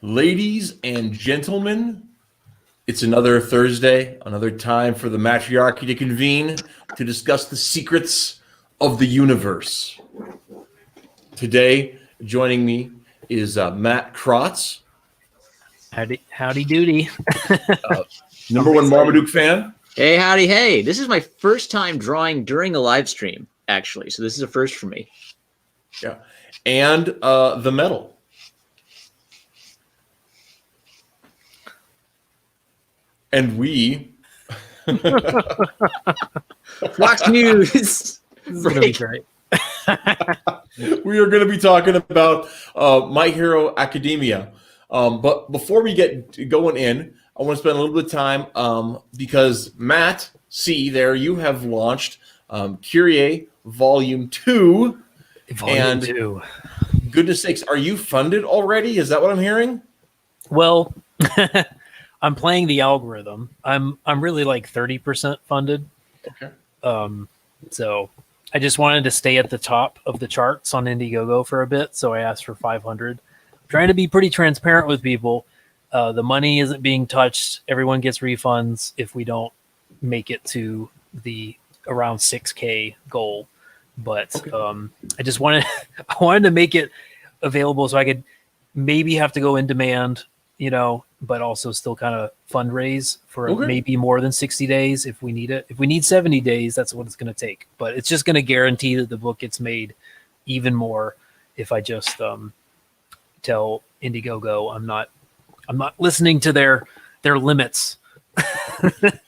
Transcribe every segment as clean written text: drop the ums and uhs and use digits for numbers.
Ladies and gentlemen, it's another Thursday, another time for the Mattriaarchy to convene to discuss the secrets of the universe. Today, joining me is Matt Crotts. Howdy doody. Number one Marmaduke fan. Hey, howdy, hey. This is my first time drawing during a live stream, actually. So this is a first for me. Yeah. And the medal. And we Fox News. This is gonna be great. We are going to be talking about My Hero Academia. But before we get going in, I want to spend a little bit of time because Matt C. there, you have launched Kyrie Volume 2. Volume 2. Goodness sakes, are you funded already? Is that what I'm hearing? Well, I'm playing the algorithm. I'm really like 30% funded. Okay. So I just wanted to stay at the top of the charts on Indiegogo for a bit, so I asked for 500. I'm trying to be pretty transparent with people. The money isn't being touched. Everyone gets refunds if we don't make it to the around 6K goal. But okay. I just wanted to make it available so I could maybe have to go in demand, but also still kind of fundraise for maybe more than 60 days if we need it. If we need 70 days, that's what it's going to take. But it's just going to guarantee that the book gets made even more if I just tell Indiegogo I'm not listening to their limits.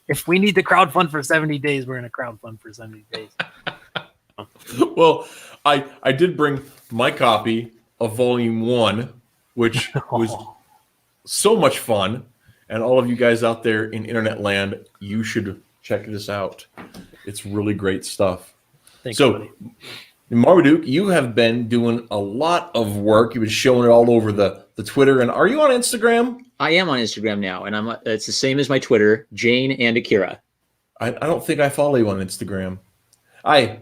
If we need to crowdfund for 70 days, we're going to crowdfund for 70 days. Well, I did bring my copy of Volume 1, which was so much fun. And all of you guys out there in internet land, you should check this out. It's really great stuff. Thanks, so, buddy. Marmaduke, you have been doing a lot of work. You've been showing it all over the Twitter. And are you on Instagram? I am on Instagram now, and it's the same as my Twitter, Jane and Akira. I don't think I follow you on Instagram. I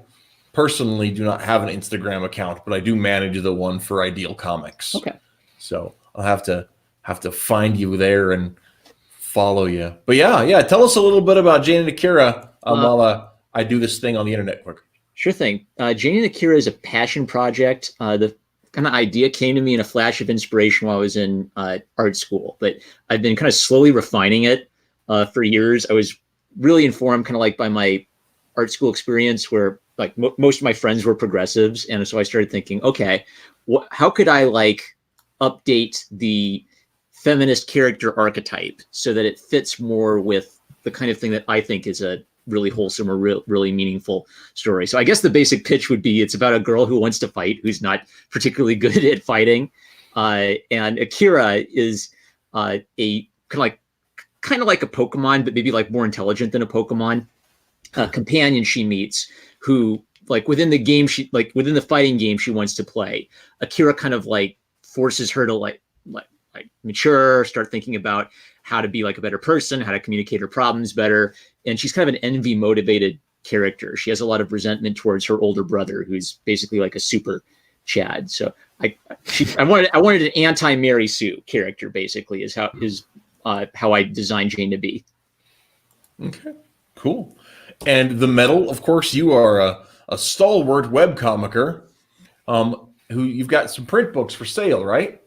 personally do not have an Instagram account, but I do manage the one for Ideal Comics. Okay. So I'll have to find you there and follow you. But yeah. Tell us a little bit about Jane and Akira while I do this thing on the internet quick. Sure thing. Jane and Akira is a passion project. The kind of idea came to me in a flash of inspiration while I was in art school, but I've been kind of slowly refining it for years. I was really informed kind of like by my art school experience where like most of my friends were progressives. And so I started thinking, okay, how could I update the feminist character archetype so that it fits more with the kind of thing that I think is a really wholesome or really meaningful story. So I guess the basic pitch would be it's about a girl who wants to fight, who's not particularly good at fighting. And Akira is a kind of like a Pokemon, but maybe like more intelligent than a Pokemon companion she meets who within the game, within the fighting game she wants to play. Akira kind of forces her to mature, start thinking about how to be a better person, how to communicate her problems better. And she's kind of an envy motivated character. She has a lot of resentment towards her older brother, who's basically like a super Chad. So I wanted an anti-Mary Sue character, basically, is how I designed Jane to be. Okay, cool. And the medal, of course, you are a stalwart webcomicer who you've got some print books for sale, right?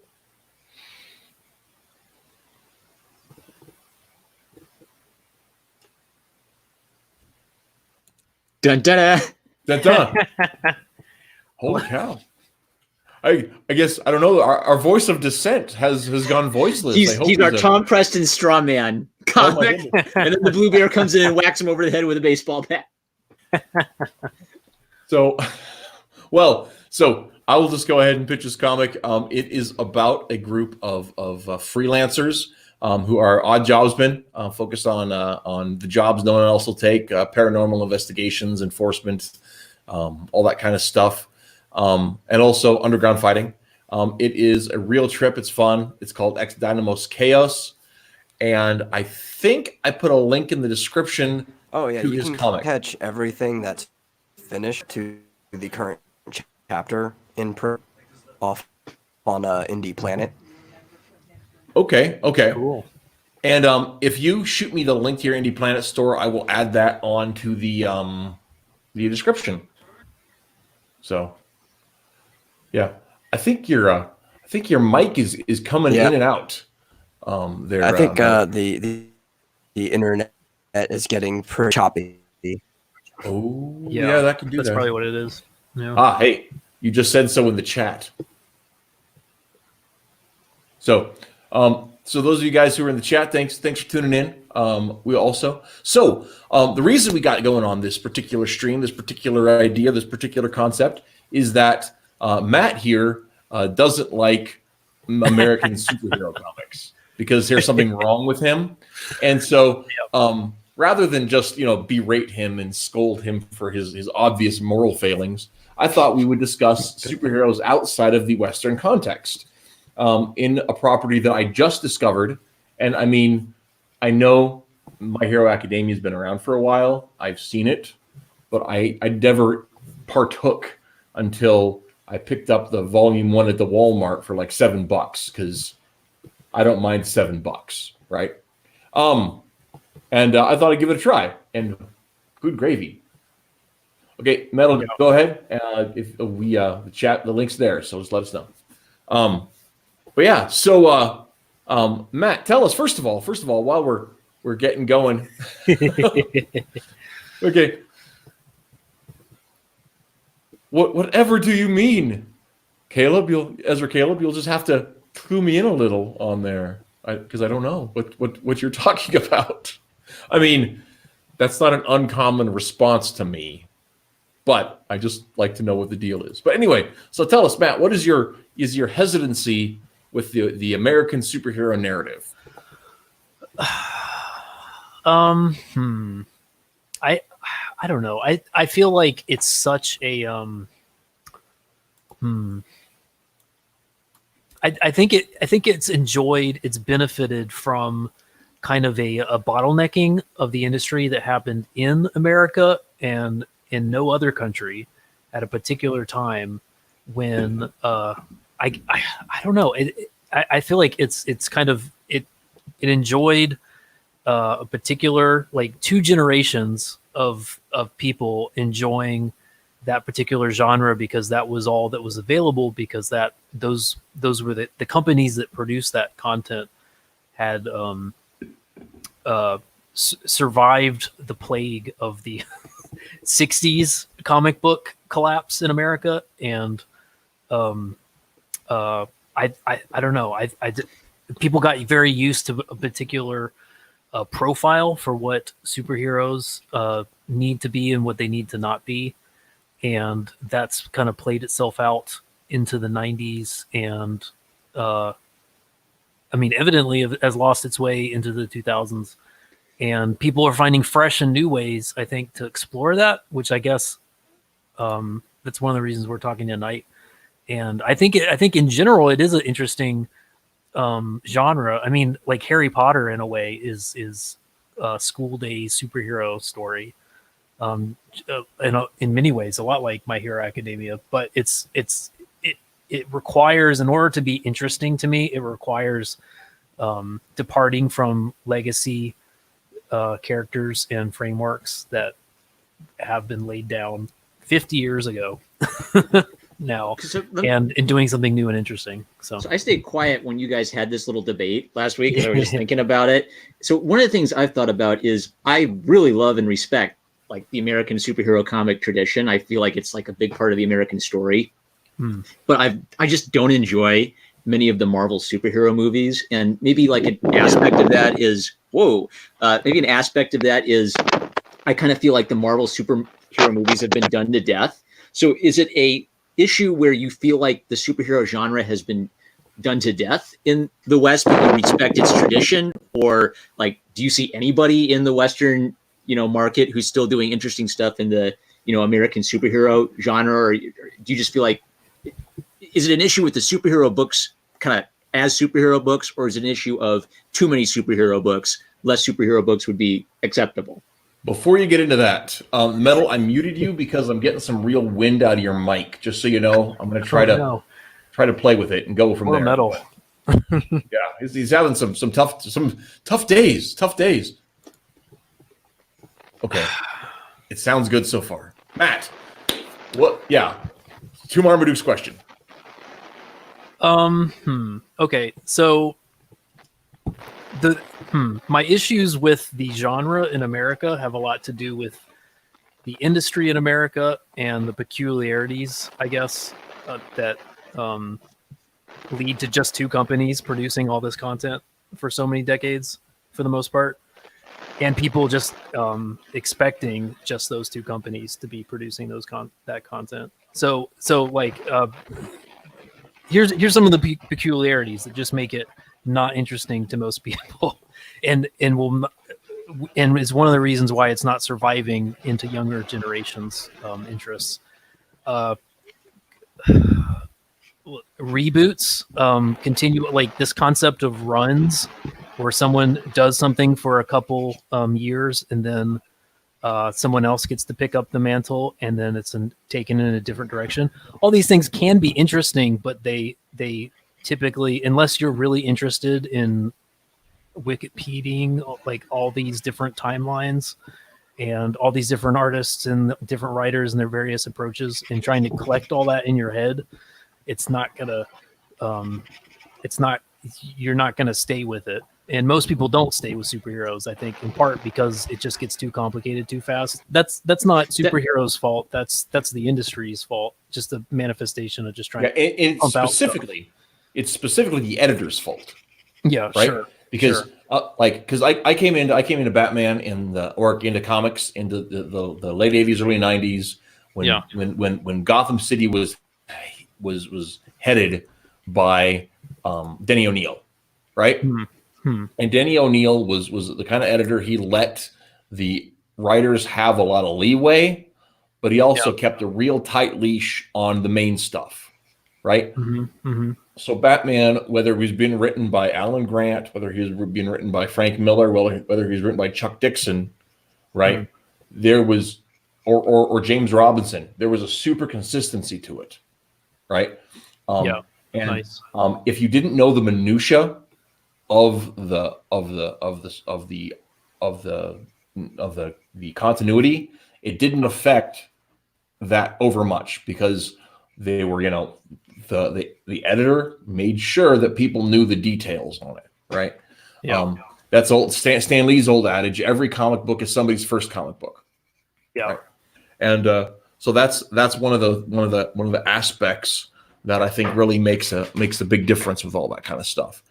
Dun dun dun. Dun. Holy cow. I guess, I don't know, our voice of dissent has gone voiceless. He's our Tom Preston straw man comic. And then the blue bear comes in and whacks him over the head with a baseball bat. So I will just go ahead and pitch this comic. It is about a group of freelancers who are odd jobsmen, focused on the jobs no one else will take, paranormal investigations, enforcement, all that kind of stuff, and also underground fighting. It is a real trip. It's fun. It's called Ex Dynamos Chaos, and I think I put a link in the description. Oh yeah, to you his can comic. catch everything that's finished to the current chapter in print off on Indie Planet. Okay. Cool. And if you shoot me the link to your Indie Planet store, I will add that on to the description. So, yeah, I think your mic is coming in and out. There. I think the internet is getting pretty choppy. Oh, yeah, that can do that's that. That's probably what it is. Yeah. Hey, you just said so in the chat. So, so those of you guys who are in the chat, thanks for tuning in. We also, the reason we got going on this particular stream, this particular idea, this particular concept is that Matt here doesn't like American superhero comics because there's something wrong with him. And so rather than just, berate him and scold him for his obvious moral failings, I thought we would discuss superheroes outside of the Western context. In a property that I just discovered. And I mean, I know My Hero Academia has been around for a while. I've seen it, but I never partook until I picked up the volume 1 at the Walmart for like $7 because I don't mind $7, right? And I thought I'd give it a try, and good gravy. Okay, Metal, go ahead. If we the chat, the link's there, so just let us know. But yeah, so Matt, tell us first of all, while we're getting going. Okay. Whatever do you mean, Caleb? Ezra Caleb, you'll just have to clue me in a little on there, because I don't know what you're talking about. I mean, that's not an uncommon response to me, but I just like to know what the deal is. But anyway, so tell us, Matt, what is your hesitancy with the American superhero narrative? I don't know. I feel like it's such a I think it's enjoyed, it's benefited from kind of a bottlenecking of the industry that happened in America and in no other country at a particular time when I don't know. I feel like it's kind of it enjoyed a particular, like, 2 generations of people enjoying that particular genre because that was all that was available, because those were the companies that produced that content had survived the plague of the 60s comic book collapse in America. And I don't know. People got very used to a particular profile for what superheroes need to be and what they need to not be. And that's kind of played itself out into the 90s. And I mean, evidently has lost its way into the 2000s. And people are finding fresh and new ways, I think, to explore that, which I guess that's one of the reasons we're talking tonight. And I think in general, it is an interesting genre. I mean, like Harry Potter in a way is a school day superhero story. In many ways, a lot like My Hero Academia, but it requires, in order to be interesting to me, it requires departing from legacy characters and frameworks that have been laid down 50 years ago now, and doing something new and interesting. So I stayed quiet when you guys had this little debate last week, and I was just thinking about it. So one of the things I've thought about is I really love and respect like the American superhero comic tradition. I feel like it's like a big part of the American story. But I just don't enjoy many of the Marvel superhero movies. And maybe like an aspect of that is, I kind of feel like the Marvel superhero movies have been done to death. So is it a issue where you feel like the superhero genre has been done to death in the West, but you respect its tradition? Or like, do you see anybody in the Western, market who's still doing interesting stuff in the, American superhero genre? Or do you just feel like, is it an issue with the superhero books kind of as superhero books, or is it an issue of too many superhero books? Less superhero books would be acceptable. Before you get into that, Metal, I muted you because I'm getting some real wind out of your mic. Just so you know, I'm going to try to play with it and go from there. Metal. Yeah, he's having some tough days. Tough days. Okay, it sounds good so far. Matt, what? Yeah, to Marmaduke's question. Okay, so my issues with the genre in America have a lot to do with the industry in America and the peculiarities, I guess, that lead to just two companies producing all this content for so many decades, for the most part, and people just expecting just those two companies to be producing that content. So like, here's some of the peculiarities that just make it not interesting to most people, and is one of the reasons why it's not surviving into younger generations' interests. Reboots continue, like this concept of runs, where someone does something for a couple years and then someone else gets to pick up the mantle, and then it's taken in a different direction. All these things can be interesting, but they typically, unless you're really interested in Wikipediaing like all these different timelines and all these different artists and different writers and their various approaches, and trying to collect all that in your head, it's not gonna you're not gonna stay with it. And most people don't stay with superheroes, I think, in part because it just gets too complicated too fast. That's not superheroes' fault. That's the industry's fault. Just a manifestation of just trying. Yeah, and it's specifically the editor's fault. Yeah, right. Sure. Because I came into Batman into comics into the late 80s, early 90s when Gotham City was headed by Denny O'Neil, right? And Denny O'Neil was the kind of editor, he let the writers have a lot of leeway, but he also kept a real tight leash on the main stuff, right? So Batman, whether he's been written by Alan Grant, whether he's been written by Frank Miller, whether he's written by Chuck Dixon, right? There was, or James Robinson, there was a super consistency to it, right? If you didn't know the minutia of the continuity, it didn't affect that over much, because they were, the editor made sure that people knew the details on it, right? That's old Stan Lee's old adage: every comic book is somebody's first comic book. Right? And so that's one of the aspects that I think really makes a big difference with all that kind of stuff.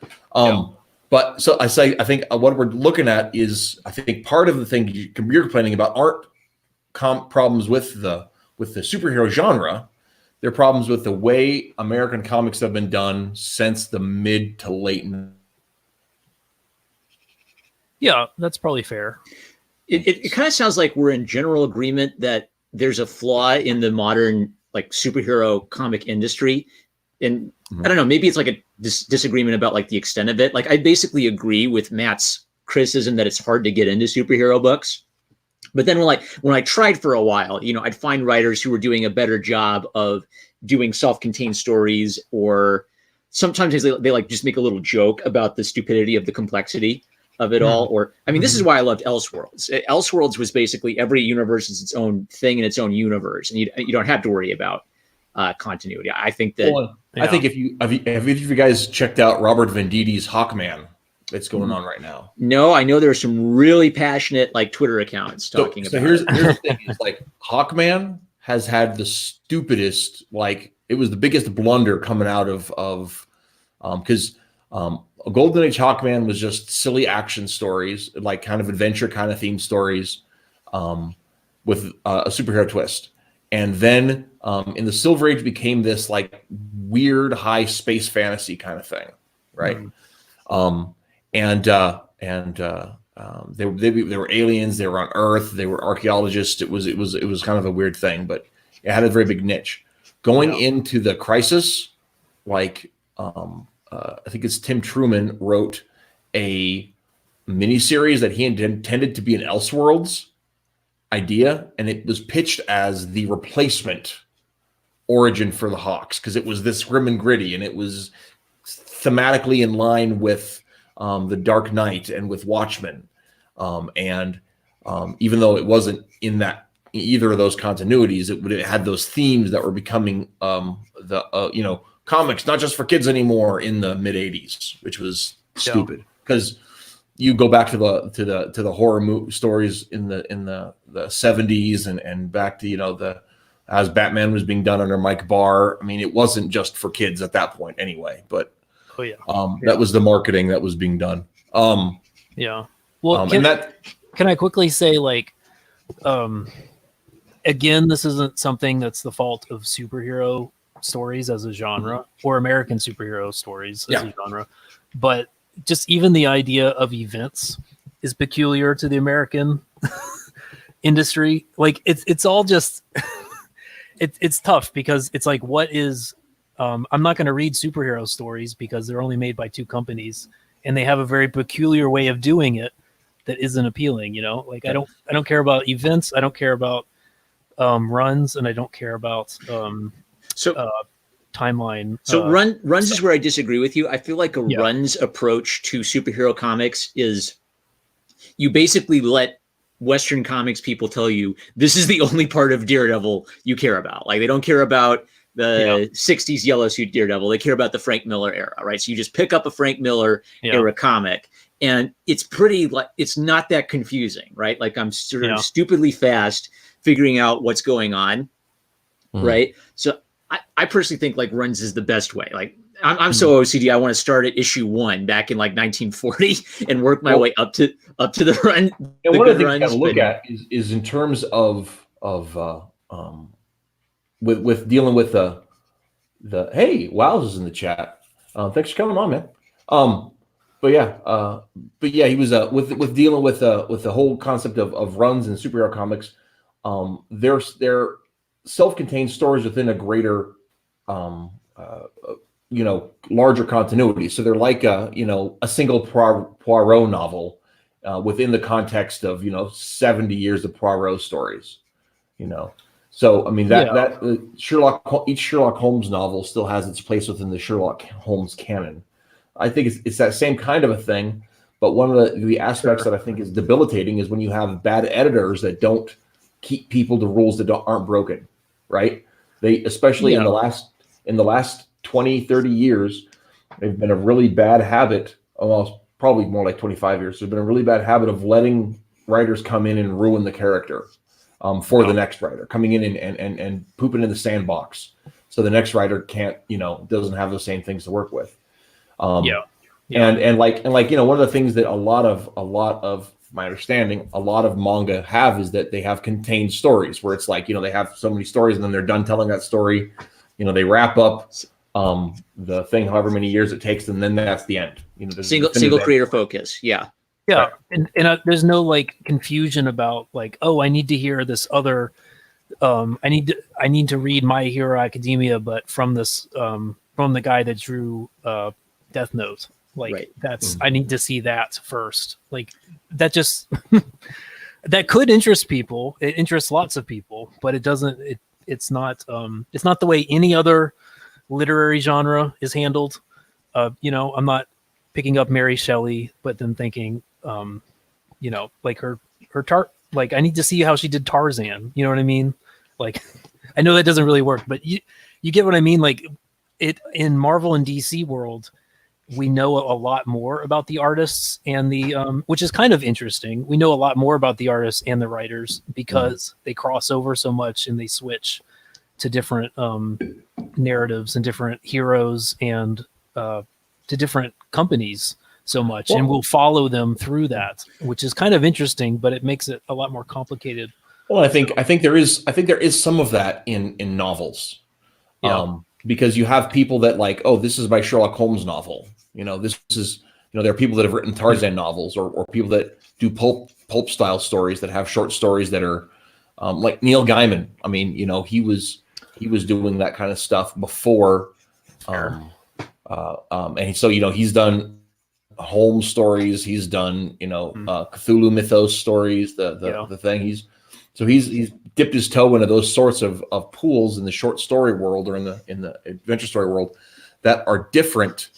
But so I think what we're looking at is, I think part of the thing you're complaining about aren't problems with the superhero genre. They're problems with the way American comics have been done since the mid to late. Yeah, that's probably fair. It kind of sounds like we're in general agreement that there's a flaw in the modern like superhero comic industry. And I don't know, maybe it's like a disagreement about like the extent of it. Like I basically agree with Matt's criticism that it's hard to get into superhero books. But then when I tried for a while, I'd find writers who were doing a better job of doing self-contained stories, or sometimes they like just make a little joke about the stupidity of the complexity of it all. Or, I mean, this is why I loved Elseworlds. Elseworlds was basically every universe is its own thing in its own universe, and you don't have to worry about continuity. I think that. I think if you guys checked out Robert Vendidi's Hawkman that's going on right now. No, I know there are some really passionate like Twitter accounts talking about. Here's the thing: is like Hawkman has had the stupidest, like it was the biggest blunder coming out of because Golden Age Hawkman was just silly action stories, like kind of adventure kind of themed stories, with a superhero twist. And then in the Silver Age became this like weird high space fantasy kind of thing, right? They were aliens. They were on Earth. They were archaeologists. It was kind of a weird thing, but it had a very big niche. Going into the Crisis, like I think it's Tim Truman wrote a miniseries that he intended to be an Elseworlds idea, and it was pitched as the replacement origin for the Hawks, because it was this grim and gritty, and it was thematically in line with the Dark Knight and with Watchmen, and even though it wasn't in that either of those continuities, it had those themes that were becoming comics not just for kids anymore in the mid '80s, which was stupid because you go back to the horror stories in the '70s and back to as Batman was being done under Mike Barr. I mean, it wasn't just for kids at that point anyway, but that was the marketing that was being done. Yeah. Well, can I quickly say, like, again, this isn't something that's the fault of superhero stories as a genre or American superhero stories as a genre, but just even the idea of events is peculiar to the American industry. Like it's all just, it's tough because it's like, what is, I'm not going to read superhero stories because they're only made by two companies and they have a very peculiar way of doing it that isn't appealing, like I don't care about events. I don't care about runs, and I don't care about timeline. So runs is where I disagree with you. I feel like a runs approach to superhero comics is you basically let Western comics people tell you this is the only part of Daredevil you care about. Like they don't care about the 60s yellow suit Daredevil. They care about the Frank Miller era, right? So you just pick up a Frank Miller era comic and it's pretty like, it's not that confusing, right? Like I'm sort of stupidly fast figuring out what's going on. Right. So I personally think like runs is the best way. Like I'm so OCD. I want to start at issue 1 back in like 1940 and work my way up to the run. And one of the things you got to look at is in terms of with dealing with the hey, Wows is in the chat. Thanks for coming on, man. But yeah, he was with dealing with the whole concept of runs and superhero comics. They're self-contained stories within a greater, larger continuity. So they're like a single Poirot novel within the context of 70 years of Poirot stories. So I mean each Sherlock Holmes novel still has its place within the Sherlock Holmes canon. I think it's that same kind of a thing, but one of the aspects that I think is debilitating is when you have bad editors that don't keep people to rules that aren't broken, right? They especially in the last 20, 30 years, they've been a really bad habit, almost probably more like 25 years. There's been a really bad habit of letting writers come in and ruin the character for the next writer, coming in and pooping in the sandbox. So the next writer can't, doesn't have the same things to work with. And like one of the things that a lot of my understanding, a lot of manga have is that they have contained stories where it's like, they have so many stories and then they're done telling that story. They wrap up the thing, however many years it takes, and then that's the end. Single creator focus. Yeah. Yeah. And there's no like confusion about like, oh, I need to hear this other, I need to read My Hero Academia, but from this, from the guy that drew Death Note. Like that's, I need to see that first. Like that just, that could interest people. It interests lots of people, but it doesn't, it's not the way any other literary genre is handled. I'm not picking up Mary Shelley, but then thinking, like her like I need to see how she did Tarzan. You know what I mean? Like, I know that doesn't really work, but you get what I mean? Like it in Marvel and DC world, we know a lot more about the artists and the, which is kind of interesting. We know a lot more about the artists and the writers because they cross over so much and they switch to different narratives and different heroes and to different companies so much. And we'll follow them through that, which is kind of interesting, but it makes it a lot more complicated. Well, I think there is some of that in novels. Because you have people that like, oh, this is my Sherlock Holmes novel. This is, there are people that have written Tarzan novels or people that do pulp style stories that have short stories that are like Neil Gaiman. I mean, he was doing that kind of stuff before. And so, he's done Holmes stories. He's done, Cthulhu mythos stories, the thing he's dipped his toe into those sorts of pools in the short story world or in the adventure story world that are different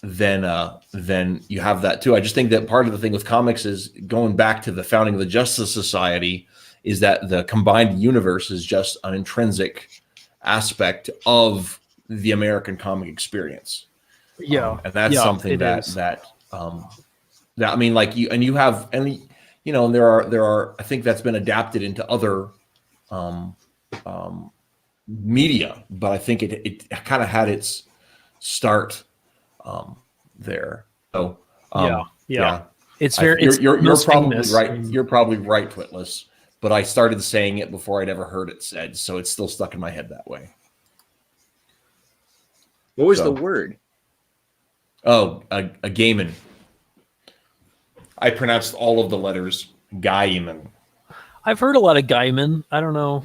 then you have that too. I just think that part of the thing with comics is going back to the founding of the Justice Society is that the combined universe is just an intrinsic aspect of the American comic experience. And that's something that I mean, like you have, and you know, and there are, I think that's been adapted into other media, but I think it kind of had its start there. So it's very, you're probably right. You're probably right, Twitless. But I started saying it before I'd ever heard it said, so it's still stuck in my head that way. What was the word? Oh, a gaiman. I pronounced all of the letters gaiman. I've heard a lot of gaiman. I don't know.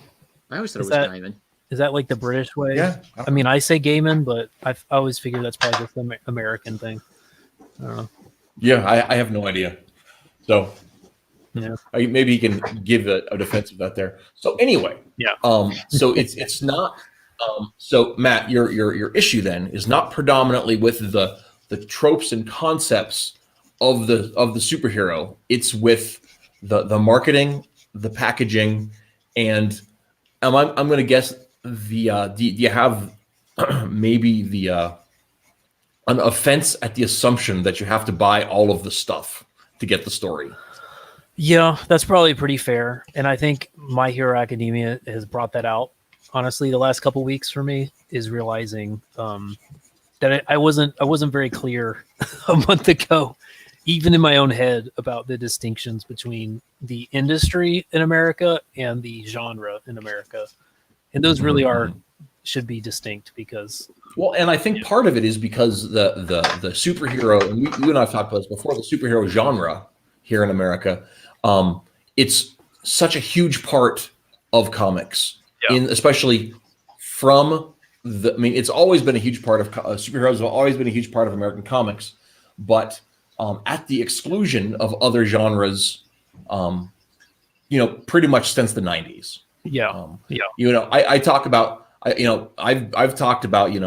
I always thought it was gaiman. Is that like the British way? Yeah. I mean, I say gaiman, but I always figured that's probably just an American thing. I don't know. Yeah, I have no idea. So yeah, maybe you can give a defense of that there. So anyway, so it's not. So Matt, your issue then is not predominantly with the tropes and concepts of the superhero. It's with the marketing, the packaging, and I'm going to guess do you have maybe an offense at the assumption that you have to buy all of the stuff to get the story? Yeah, that's probably pretty fair. And I think My Hero Academia has brought that out. Honestly, the last couple weeks for me is realizing that I wasn't very clear a month ago, even in my own head, about the distinctions between the industry in America and the genre in America. And those really should be distinct because. Well, and I think part of it is because the superhero, and you and I have talked about this before, the superhero genre here in America, it's such a huge part of comics, especially from I mean, it's always been a huge part of superheroes have always been a huge part of American comics, but at the exclusion of other genres, pretty much since the 90s. I talk about, I've talked about, and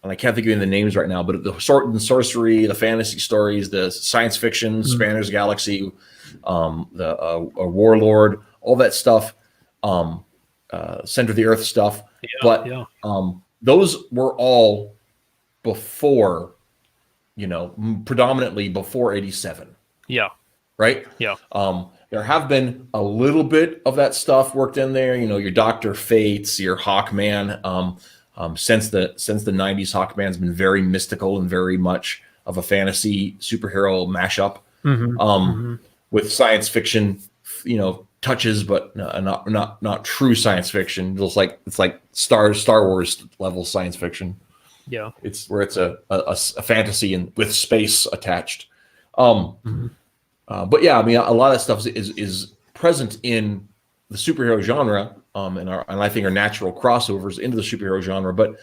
I can't think of any of the names right now, but the sword and sorcery, the fantasy stories, the science fiction, Spanner's Galaxy, the Warlord, all that stuff, Center of the Earth stuff. Those were all before, predominantly before 87. Yeah. Right? Yeah. There have been a little bit of that stuff worked in there, your Dr. Fates, your Hawkman. Since the 90s, Hawkman's been very mystical and very much of a fantasy superhero mashup with science fiction, touches, but not true science fiction. It's like Star Wars level science fiction. Yeah, it's where it's a fantasy and with space attached. But yeah, I mean, a lot of stuff is present in the superhero genre, and I think are natural crossovers into the superhero genre. But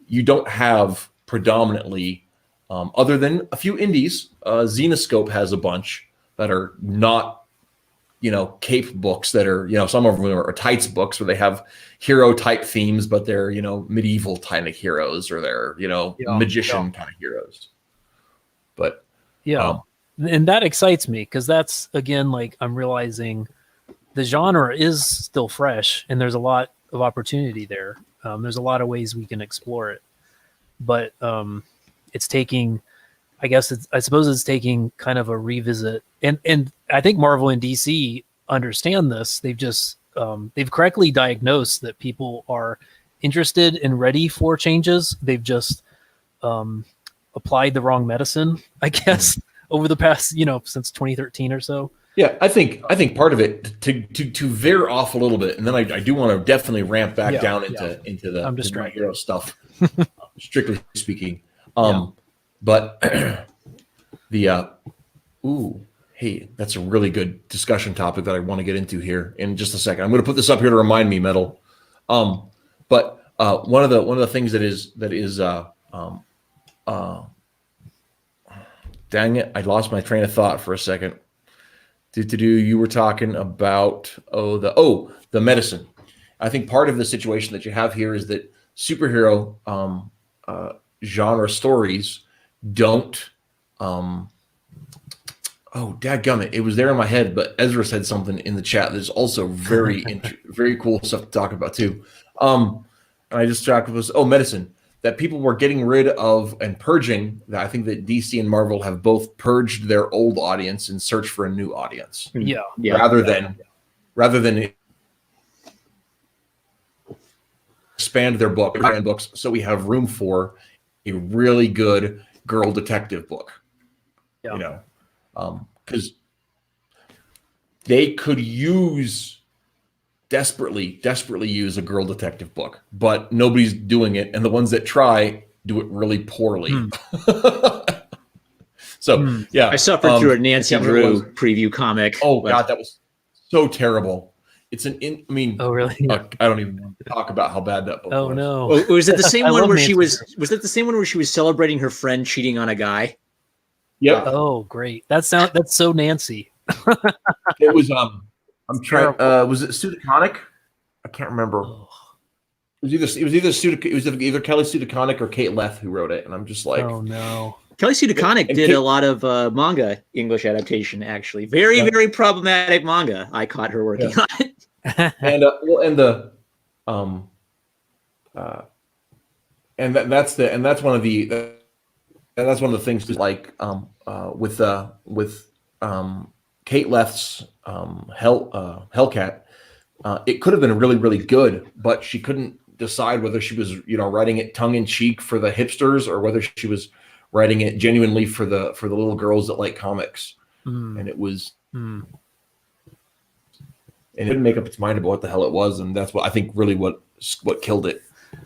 you don't have predominantly, other than a few indies. Zenoscope has a bunch that are not, cape books that are, some of them are tights books where they have hero type themes, but they're, medieval kind of heroes, or they're, magician kind of heroes. But and that excites me because that's, again, like I'm realizing the genre is still fresh and there's a lot of opportunity there. There's a lot of ways we can explore it, but it's taking, I suppose it's taking kind of a revisit. And I think Marvel and DC understand this. They've just, they've correctly diagnosed that people are interested and ready for changes. They've just applied the wrong medicine, I guess, over the past, since 2013 or so. Yeah, I think part of it to veer off a little bit, and then I do want to definitely ramp back down into the My Hero stuff, strictly speaking. But hey, that's a really good discussion topic that I want to get into here in just a second. I'm going to put this up here to remind me, Metal. But one of the things that is dang it, I lost my train of thought for a second. You were talking about the medicine. I think part of the situation that you have here is that superhero genre stories don't. Oh, dadgummit. It was there in my head, but Ezra said something in the chat. There's also very cool stuff to talk about too. And I just talked about medicine. That people were getting rid of and purging. I think that DC and Marvel have both purged their old audience and searched for a new audience. Yeah. Rather than expand their books, so we have room for a really good girl detective book. Yeah. You know, because they could desperately use a girl detective book, but nobody's doing it, and the ones that try do it really poorly. So yeah, I suffered through a Nancy Drew preview comic. Oh god, that was so terrible. It's oh really? I don't even want to talk about how bad that book was. Oh no. Was it the same one where she was? Drew. Was it the same one where she was celebrating her friend cheating on a guy? Yep. Oh great. That's so Nancy. It was I'm trying. Was it Pseudoconic? I can't remember. Oh. It was either Kelly Pseudoconic or Kate Leth who wrote it, and I'm just like, Oh no. Kelly Pseudoconic did a lot of manga English adaptation. Actually, very problematic manga. I caught her working on it. And that's one of the things like with Kate Leth's Hellcat. It could have been really good, but she couldn't decide whether she was writing it tongue in cheek for the hipsters or whether she was writing it genuinely for the little girls that like comics. And it was. And it didn't make up its mind about what the hell it was, and that's what I think really what killed it.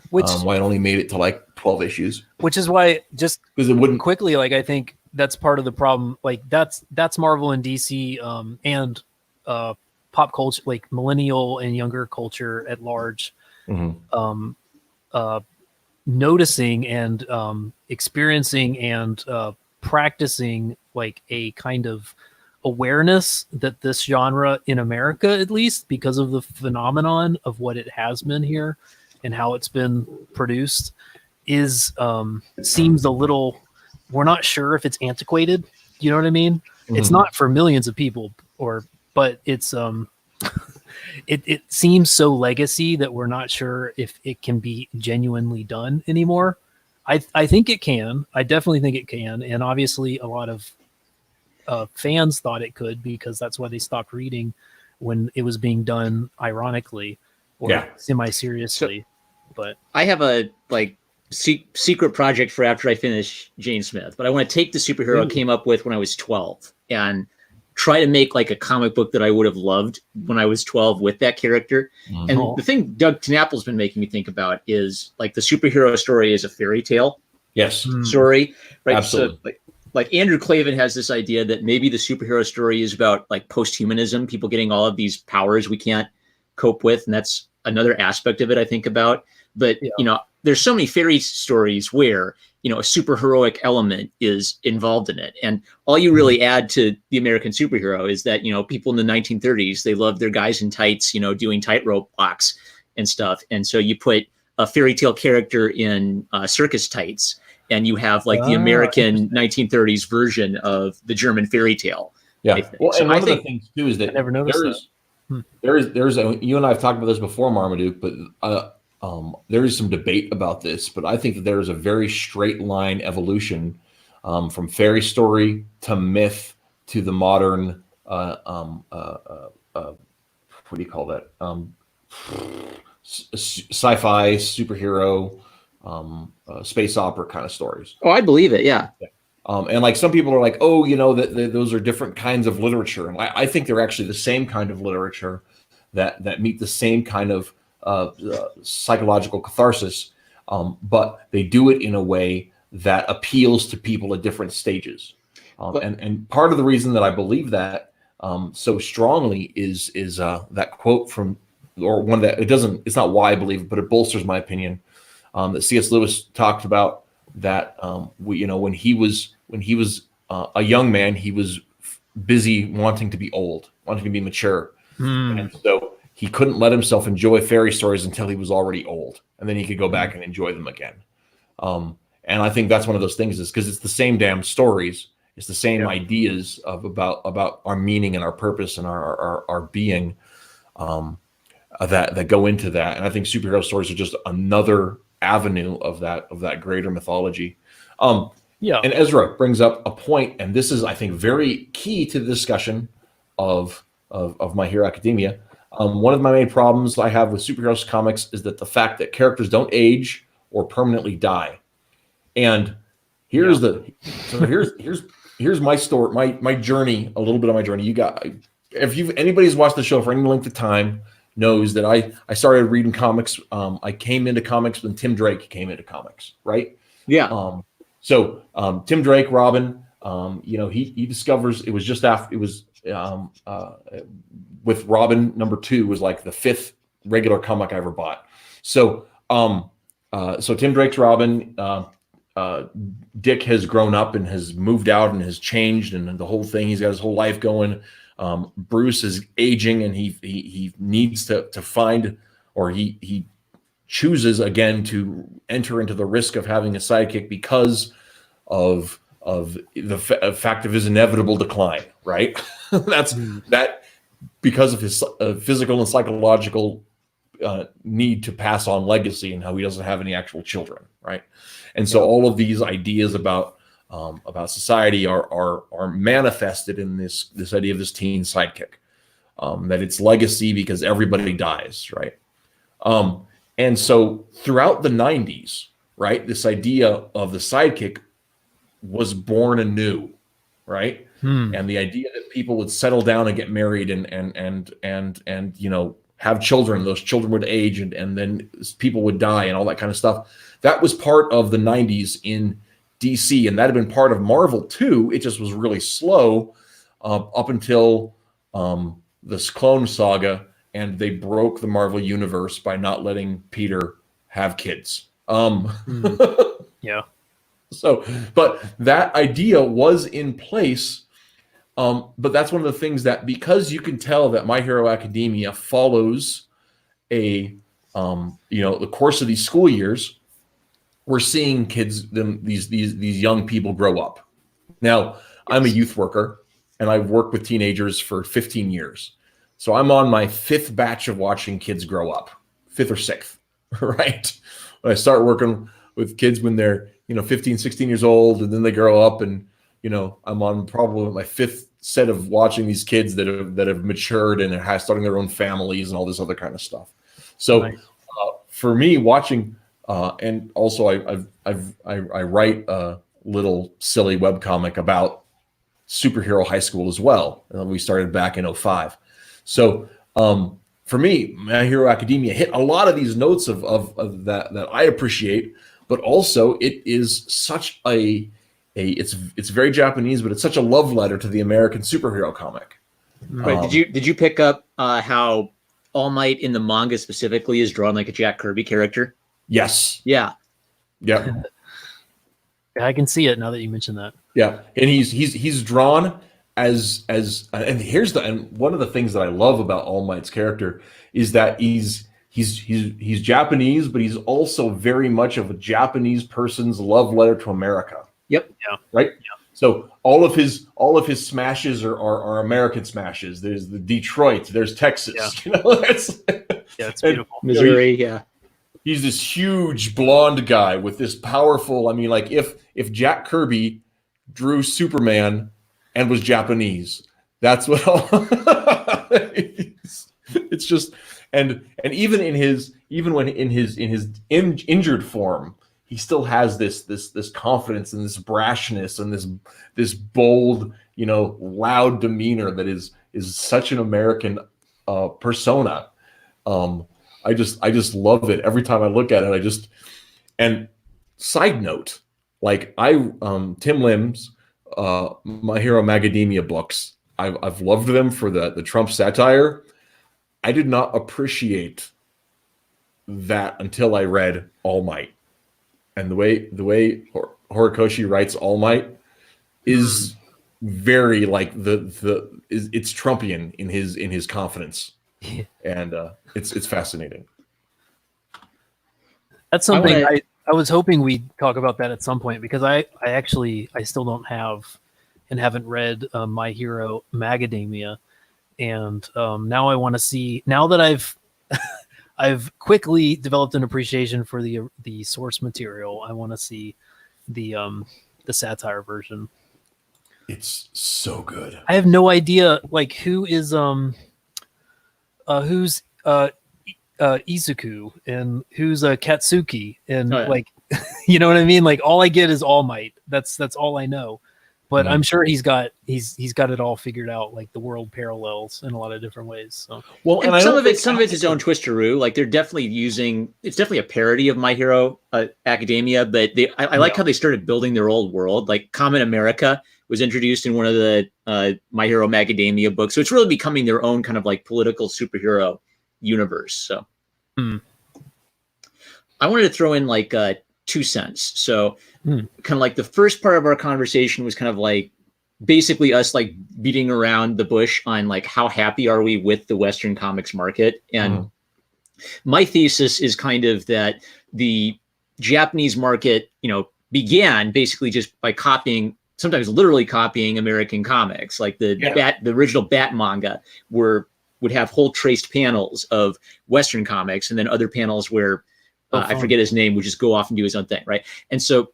Why it only made it to like 12 issues. Which is why, just because it wouldn't quickly, like I think that's part of the problem. Like that's Marvel and DC and pop culture, like millennial and younger culture at large, noticing and experiencing and practicing like a kind of awareness that this genre in America, at least because of the phenomenon of what it has been here and how it's been produced, is seems a little, we're not sure if it's antiquated. You know what I mean? It's not for millions of people, but it's it seems so legacy that we're not sure if it can be genuinely done anymore. I think it can. I definitely think it can, and obviously a lot of fans thought it could, because that's why they stopped reading when it was being done ironically or semi-seriously. But I have a secret project for after I finish Jane Smith, but I want to take the superhero I came up with when I was 12 and try to make like a comic book that I would have loved when I was 12 with that character. And the thing Doug Knapple's been making me think about is like the superhero story is a fairy tale story, right? Absolutely. So like Andrew Clavin has this idea that maybe the superhero story is about like post-humanism, people getting all of these powers we can't cope with. And that's another aspect of it I think about. But, there's so many fairy stories where, a super heroic element is involved in it. And all you really add to the American superhero is that, people in the 1930s, they loved their guys in tights, doing tightrope walks and stuff. And so you put a fairy tale character in circus tights, and you have like the American 1930s version of the German fairy tale. Yeah. Well, and one of the things too is that I never noticed there's you and I have talked about this before, Marmaduke, but there is some debate about this, but I think that there is a very straight line evolution from fairy story to myth to the modern what do you call that? Sci-fi, superhero, space opera kind of stories. Oh, I believe it. Yeah. And like some people are like, that those are different kinds of literature. And I think they're actually the same kind of literature that meet the same kind of psychological catharsis, but they do it in a way that appeals to people at different stages. And part of the reason that I believe that so strongly is that quote from, or one that it's not why I believe it, but it bolsters my opinion, that C.S. Lewis talked about that when he was a young man, he was busy wanting to be old, wanting to be mature, and so he couldn't let himself enjoy fairy stories until he was already old, and then he could go back and enjoy them again. And I think that's one of those things, is because it's the same damn stories. It's the same ideas about our meaning and our purpose and our being that go into that. And I think superhero stories are just another avenue of that greater mythology. And Ezra brings up a point, and this is, I think, very key to the discussion of My Hero Academia. One of my main problems I have with superheroes comics is that the fact that characters don't age or permanently die. And here's my story, my journey, a little bit of my journey. Anybody's watched the show for any length of time knows that I started reading comics. I came into comics when Tim Drake came into comics, right? Yeah. So Tim Drake, Robin, he discovers, it was just after, it was with Robin #2 was like the 5th regular comic I ever bought. So Tim Drake's Robin, Dick has grown up and has moved out and has changed, and the whole thing, he's got his whole life going. Bruce is aging, and he needs to find, or he chooses again to enter into the risk of having a sidekick because of the fact of his inevitable decline, right? That's that, because of his physical and psychological need to pass on legacy, and how he doesn't have any actual children, right? And so all of these ideas about society are manifested in this idea of this teen sidekick, that it's legacy because everybody dies, right? And so throughout the 90s, right, this idea of the sidekick was born anew, right? And the idea that people would settle down and get married and have children, those children would age, and then people would die and all that kind of stuff. That was part of the 90s in DC, and that had been part of Marvel too. It just was really slow up until this Clone Saga, and they broke the Marvel universe by not letting Peter have kids. Yeah. So, but that idea was in place. But that's one of the things that, because you can tell that My Hero Academia follows the course of these school years, we're seeing these young people grow up. Now, I'm a youth worker, and I've worked with teenagers for 15 years. So I'm on my 5th batch of watching kids grow up, 5th or 6th, right? When I start working with kids when they're 15, 16 years old, and then they grow up, and I'm on probably my 5th set of watching these kids that have matured and are starting their own families and all this other kind of stuff. So nice. For me, watching, and also I write a little silly webcomic about superhero high school as well. We started back in 2005. So for me, My Hero Academia hit a lot of these notes of that I appreciate, but also it is such it's very Japanese, but it's such a love letter to the American superhero comic. Right. Did you pick up how All Might in the manga specifically is drawn like a Jack Kirby character? Yes. Yeah. Yeah. I can see it now that you mentioned that. Yeah, and he's drawn as and one of the things that I love about All Might's character is that he's Japanese, but he's also very much of a Japanese person's love letter to America. Yep. Yeah. Right. Yeah. So all of his smashes are American smashes. There's the Detroit. There's Texas. Yeah. It's beautiful. Missouri. Yeah. He's this huge blonde guy with this powerful. I mean, like if Jack Kirby drew Superman and was Japanese, that's what. It's just and even when in his injured form, he still has this confidence and this brashness and this bold, loud demeanor that is such an American persona. I just love it every time I look at it. And side note, like Tim Lim's My Hero Macadamia books, I've loved them for the Trump satire. I did not appreciate that until I read All Might. And the way Horikoshi writes All Might is very like it's Trumpian in his confidence, and it's fascinating. That's something I was hoping we'd talk about that at some point because I still don't have and haven't read My Hero Macadamia, and now I want to see. Now that I've quickly developed an appreciation for the source material, I want to see the satire version. It's so good. I have no idea like who's Izuku and who's Katsuki and like you know what I mean? Like all I get is All Might. That's all I know. But I'm sure he's got it all figured out, like the world parallels in a lot of different ways. So well, and some of it's his own twisteroo. Like they're definitely it's definitely a parody of My Hero Academia, but I like how they started building their old world. Like Common America was introduced in one of the My Hero Macadamia books, so it's really becoming their own kind of like political superhero universe. So I wanted to throw in like 2 cents. So kind of like the first part of our conversation was kind of like basically us like beating around the bush on like how happy are we with the Western comics market. And my thesis is kind of that the Japanese market, began basically just by sometimes literally copying American comics. Like the original Bat manga would have whole traced panels of Western comics, and then other panels where I forget his name would just go off and do his own thing, right? And so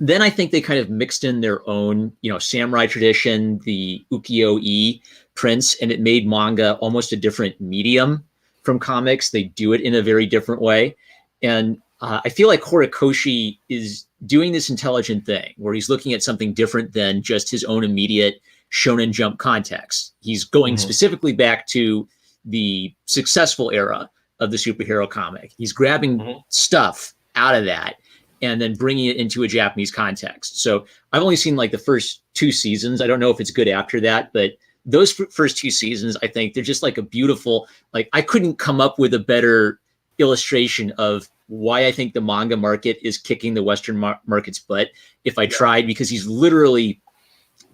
then I think they kind of mixed in their own, samurai tradition, the ukiyo-e prints, and it made manga almost a different medium from comics. They do it in a very different way. And I feel like Horikoshi is doing this intelligent thing where he's looking at something different than just his own immediate Shonen Jump context. He's going specifically back to the successful era of the superhero comic. He's grabbing stuff out of that and then bringing it into a Japanese context. So I've only seen like the first 2 seasons. I don't know if it's good after that, but those first 2 seasons, I think they're just like a beautiful, like I couldn't come up with a better illustration of why I think the manga market is kicking the Western market's butt if I tried, because he's literally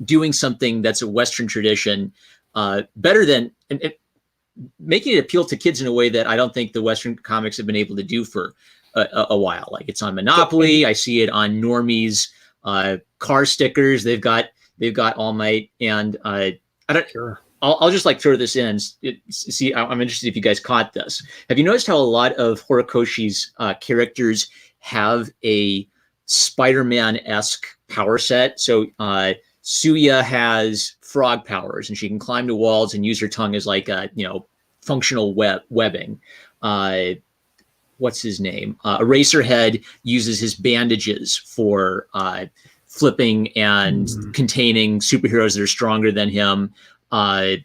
doing something that's a Western tradition better than, and making it appeal to kids in a way that I don't think the Western comics have been able to do for a while. Like it's on Monopoly. I see it on Normies car stickers. They've got All Might, and I don't. Sure. I'll just like throw this in. See, I'm interested if you guys caught this. Have you noticed how a lot of Horikoshi's characters have a Spider-Man-esque power set? So Suya has frog powers, and she can climb to walls and use her tongue as like a functional webbing. What's his name? Eraserhead uses his bandages for flipping and containing superheroes that are stronger than him. Cerophane,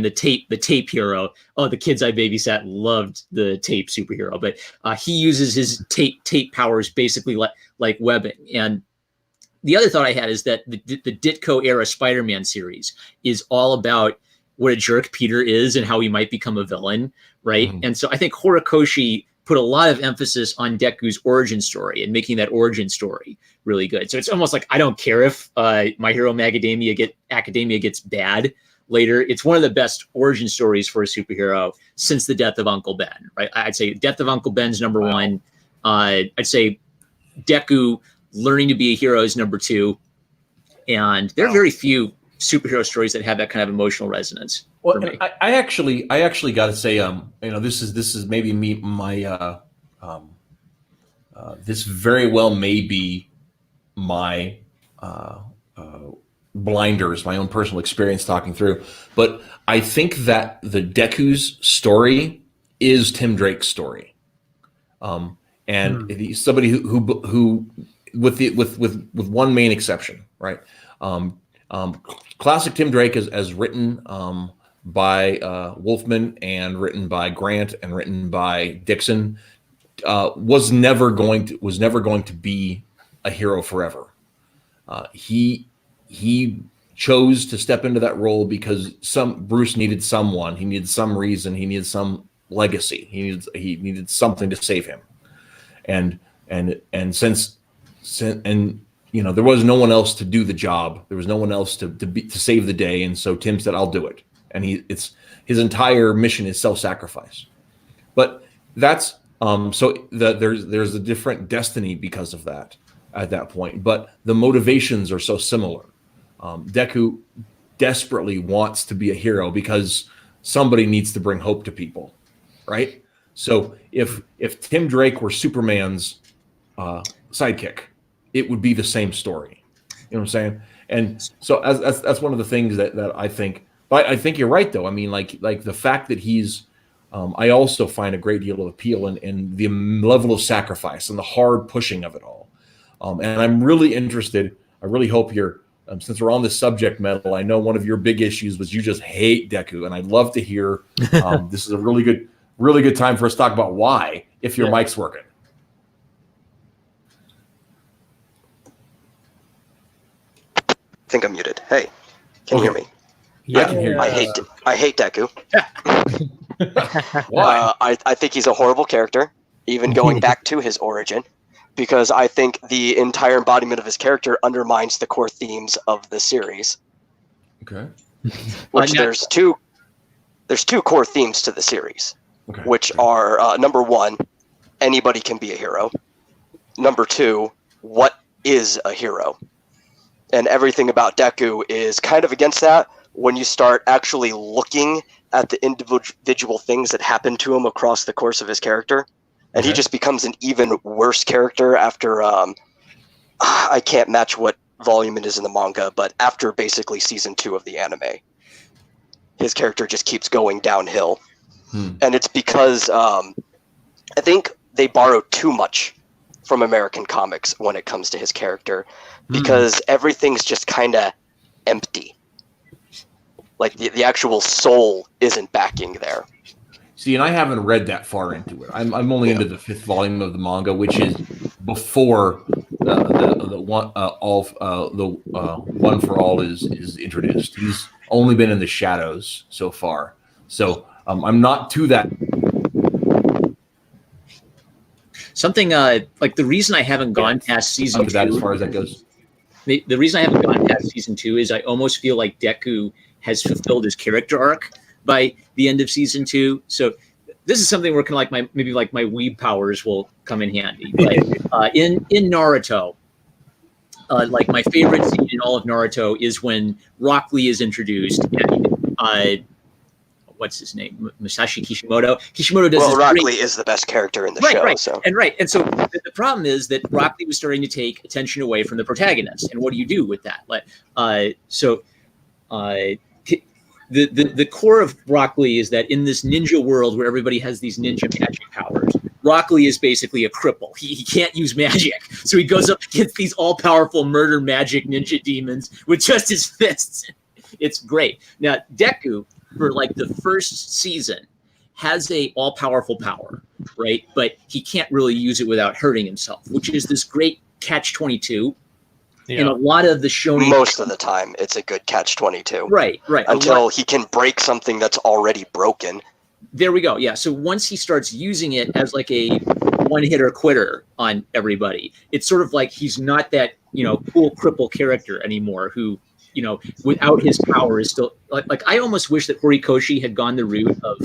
the tape hero. Oh, the kids I babysat loved the tape superhero, but he uses his tape powers basically like webbing. And the other thought I had is that the Ditko era Spider-Man series is all about what a jerk Peter is and how he might become a villain, right? And so I think Horikoshi put a lot of emphasis on Deku's origin story and making that origin story really good. So it's almost like I don't care if My Hero Academia gets bad later. It's one of the best origin stories for a superhero since the death of Uncle Ben, right? I'd say Death of Uncle Ben's number one. I'd say Deku learning to be a hero is number 2. And there are very few superhero stories that have that kind of emotional resonance. Well, I actually got to say, this is maybe my this very well may be my blinders, my own personal experience talking through, but I think that the Deku's story is Tim Drake's story, and he's somebody who with one main exception, right? Classic Tim Drake as written by Wolfman and written by Grant and written by Dixon was never going to be a hero forever. He chose to step into that role because Bruce needed someone. He needed some reason. He needed some legacy. He needed something to save him, and since there was no one else to do the job. There was no one else to save the day, and so Tim said, "I'll do it." And his entire mission is self-sacrifice. But that's So there's a different destiny because of that at that point, but the motivations are so similar. Deku desperately wants to be a hero because somebody needs to bring hope to people, right? So if Tim Drake were Superman's sidekick, it would be the same story. You know what I'm saying? And so that's one of the things that I think. But I think you're right, though. I mean, like the fact that he's. I also find a great deal of appeal in the level of sacrifice and the hard pushing of it all. And I'm really interested. I really hope you're. Since we're on the subject matter, I know one of your big issues was you just hate Deku, and I'd love to hear. This is a really good time for us to talk about why, if your mic's working. I think I'm muted. Hey, can you hear me? Yeah, I can hear you. I hate Deku. Why? I think he's a horrible character, even going back to his origin, because I think the entire embodiment of his character undermines the core themes of the series. Okay. Which there's two core themes to the series, which are number one, anybody can be a hero. Number two, what is a hero? And everything about Deku is kind of against that when you start actually looking at the individual things that happen to him across the course of his character. And he just becomes an even worse character after, I can't match what volume it is in the manga, but after basically season 2 of the anime, his character just keeps going downhill. And it's because I think they borrow too much from American comics when it comes to his character, because everything's just kind of empty. Like the actual soul isn't backing there. See, and I haven't read that far into it. I'm only into the 5th volume of the manga, which is before the One for All is introduced. He's only been in the shadows so far, so I'm not to that. Something like the reason I haven't gone past season 2. That as far as that goes. The reason I haven't gone past season 2 is I almost feel like Deku has fulfilled his character arc by the end of season 2. So this is something where kind of like my weeb powers will come in handy. But in Naruto, like my favorite scene in all of Naruto is when Rock Lee is introduced and what's his name? Musashi Kishimoto. Kishimoto does. Well, Rock Lee is the best character in the show. Right. So. And so the problem is that Rock Lee was starting to take attention away from the protagonist. And what do you do with that? The core of Rock Lee is that in this ninja world where everybody has these ninja magic powers, Rock Lee is basically a cripple. He can't use magic. So he goes up against these all-powerful murder magic ninja demons with just his fists. It's great. Now, Deku, for like the first season, has a all-powerful power, right? But he can't really use it without hurting himself, which is this great catch-22. Yeah. In a lot of the shonen, most of the time, it's a good catch-22. Right. Until he can break something that's already broken. There we go. Yeah. So once he starts using it as like a one-hitter quitter on everybody, it's sort of like he's not that cool cripple character anymore. Who without his power is still like I almost wish that Horikoshi had gone the route of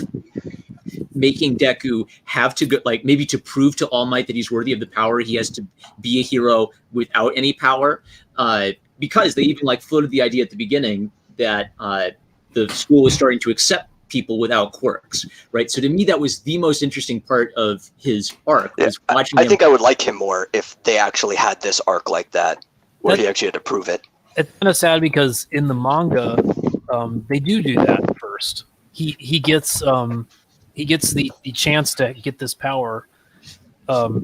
making Deku have to go, like maybe to prove to All Might that he's worthy of the power, he has to be a hero without any power. Because they even like floated the idea at the beginning that the school was starting to accept people without quirks, right? So to me, that was the most interesting part of his arc. Was watching I think I would like him more if they actually had this arc like that, where he actually had to prove it. It's kind of sad because in the manga, they do that first. He gets the chance to get this power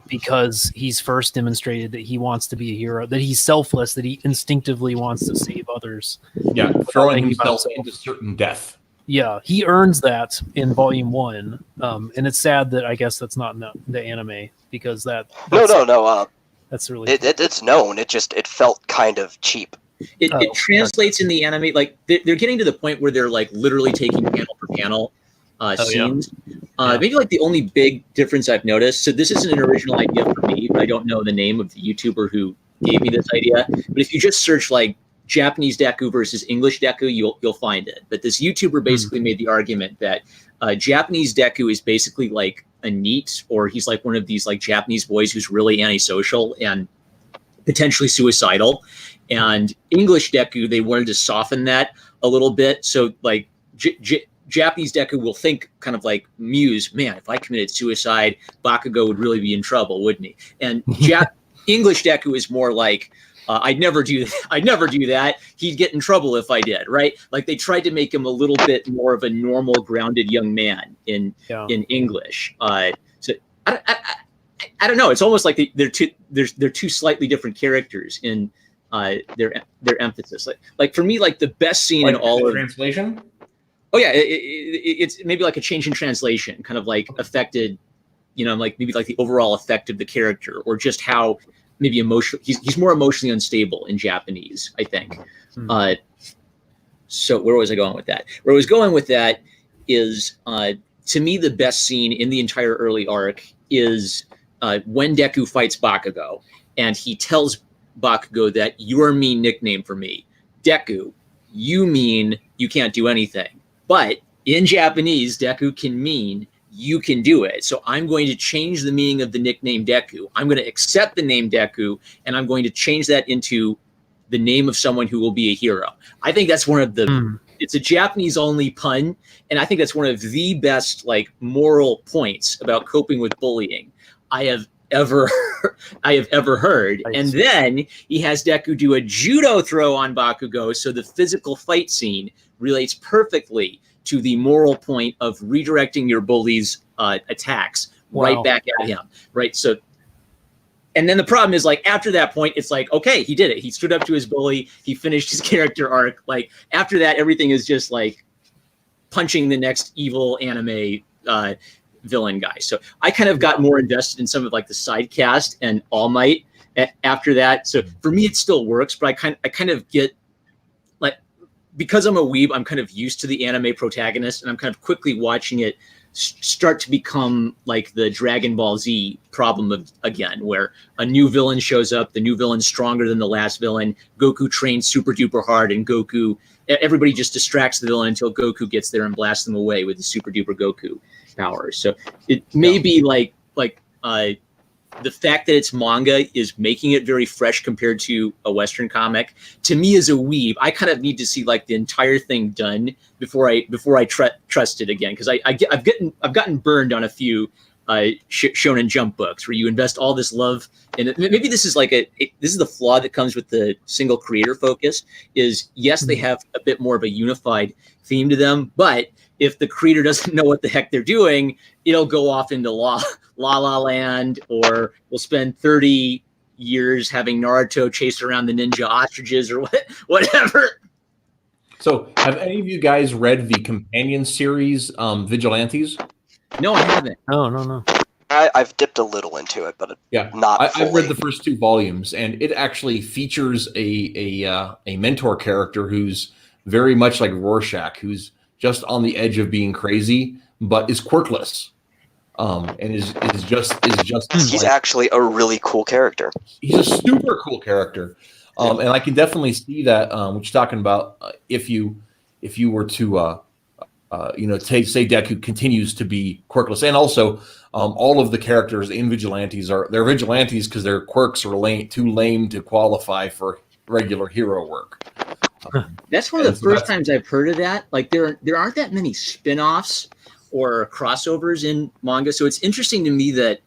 because he's first demonstrated that he wants to be a hero, that he's selfless, that he instinctively wants to save others. Yeah, throwing himself into certain death. Yeah, he earns that in Volume 1, and it's sad that I guess that's not in the anime because that's no. That's really it's known. It felt kind of cheap. It translates in the anime, like they're getting to the point where they're like literally taking panel for panel scenes. Maybe like the only big difference I've noticed. So this isn't an original idea for me, but I don't know the name of the YouTuber who gave me this idea. But if you just search like Japanese Deku versus English Deku, you'll find it. But this YouTuber basically made the argument that Japanese Deku is basically like a NEET, or he's like one of these like Japanese boys who's really antisocial and potentially suicidal. And English Deku, they wanted to soften that a little bit. So like Japanese Deku will think kind of like Muse, man, if I committed suicide, Bakugo would really be in trouble, wouldn't he? And English Deku is more like, I'd never do that. He'd get in trouble if I did, right? Like they tried to make him a little bit more of a normal, grounded young man in English. So I don't know. It's almost like they're two slightly different characters in their emphasis. Like for me, like the best scene like in all of translation. Oh yeah, it's maybe like a change in translation, kind of like affected, like maybe like the overall effect of the character, or just how maybe emotional he's more emotionally unstable in Japanese, I think. So where was I going with that? Where I was going with that is to me the best scene in the entire early arc is when Deku fights Bakugo, and he tells Bakugo that "your mean nickname for me, Deku, you mean you can't do anything." But in Japanese, Deku can mean you can do it. So I'm going to change the meaning of the nickname Deku. I'm going to accept the name Deku, and I'm going to change that into the name of someone who will be a hero. I think that's one of the, it's a Japanese only pun. And I think that's one of the best like moral points about coping with bullying I have ever heard. Nice. And then he has Deku do a judo throw on Bakugo. So the physical fight scene relates perfectly to the moral point of redirecting your bully's attacks right back at him. Right. So, and then the problem is like, after that point, it's like, okay, he did it. He stood up to his bully. He finished his character arc. Like after that, everything is just like punching the next evil anime villain guy. So I kind of got more invested in some of like the side cast and All Might after that. So for me, it still works, but I kind of get like, because I'm a weeb, I'm kind of used to the anime protagonist, and I'm kind of quickly watching it start to become like the Dragon Ball Z problem again, where a new villain shows up, the new villain's stronger than the last villain, Goku trains super duper hard, and everybody just distracts the villain until Goku gets there and blasts them away with the super duper Goku powers. So it may be like the fact that it's manga is making it very fresh compared to a Western comic. To me as a weeb, I kind of need to see like the entire thing done before I trust it again. Because I've gotten burned on a few Shonen Jump books where you invest all this love in it. Maybe this is like this is the flaw that comes with the single creator focus. Is yes, they have a bit more of a unified theme to them, but if the creator doesn't know what the heck they're doing, it'll go off into La La Land, or we'll spend 30 years having Naruto chase around the ninja ostriches or whatever. So have any of you guys read the companion series, Vigilantes? No, I haven't. No. I've dipped a little into it, but not fully. I've read the first 2 volumes, and it actually features a mentor character who's very much like Rorschach, who's just on the edge of being crazy, but is quirkless, and is just. He's actually a really cool character. He's a super cool character, and I can definitely see that. What you're talking about, if you were to, say Deku continues to be quirkless, and also all of the characters in Vigilantes they're Vigilantes because their quirks are too lame to qualify for regular hero work. That's one of the first times I've heard of that. Like there aren't that many spin-offs or crossovers in manga. So it's interesting to me that,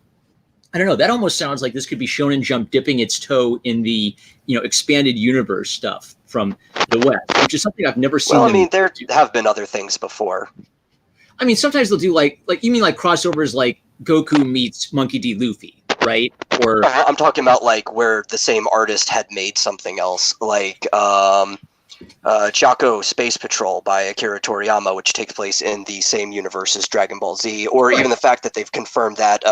I don't know, that almost sounds like this could be Shonen Jump dipping its toe in the, expanded universe stuff from the West, which is something I've never seen. Well, I mean, there have been other things before. I mean, sometimes they'll do like you mean like crossovers like Goku meets Monkey D. Luffy, right? Or I'm talking about like where the same artist had made something else, like Chaco Space Patrol by Akira Toriyama, which takes place in the same universe as Dragon Ball Z, or even the fact that they've confirmed that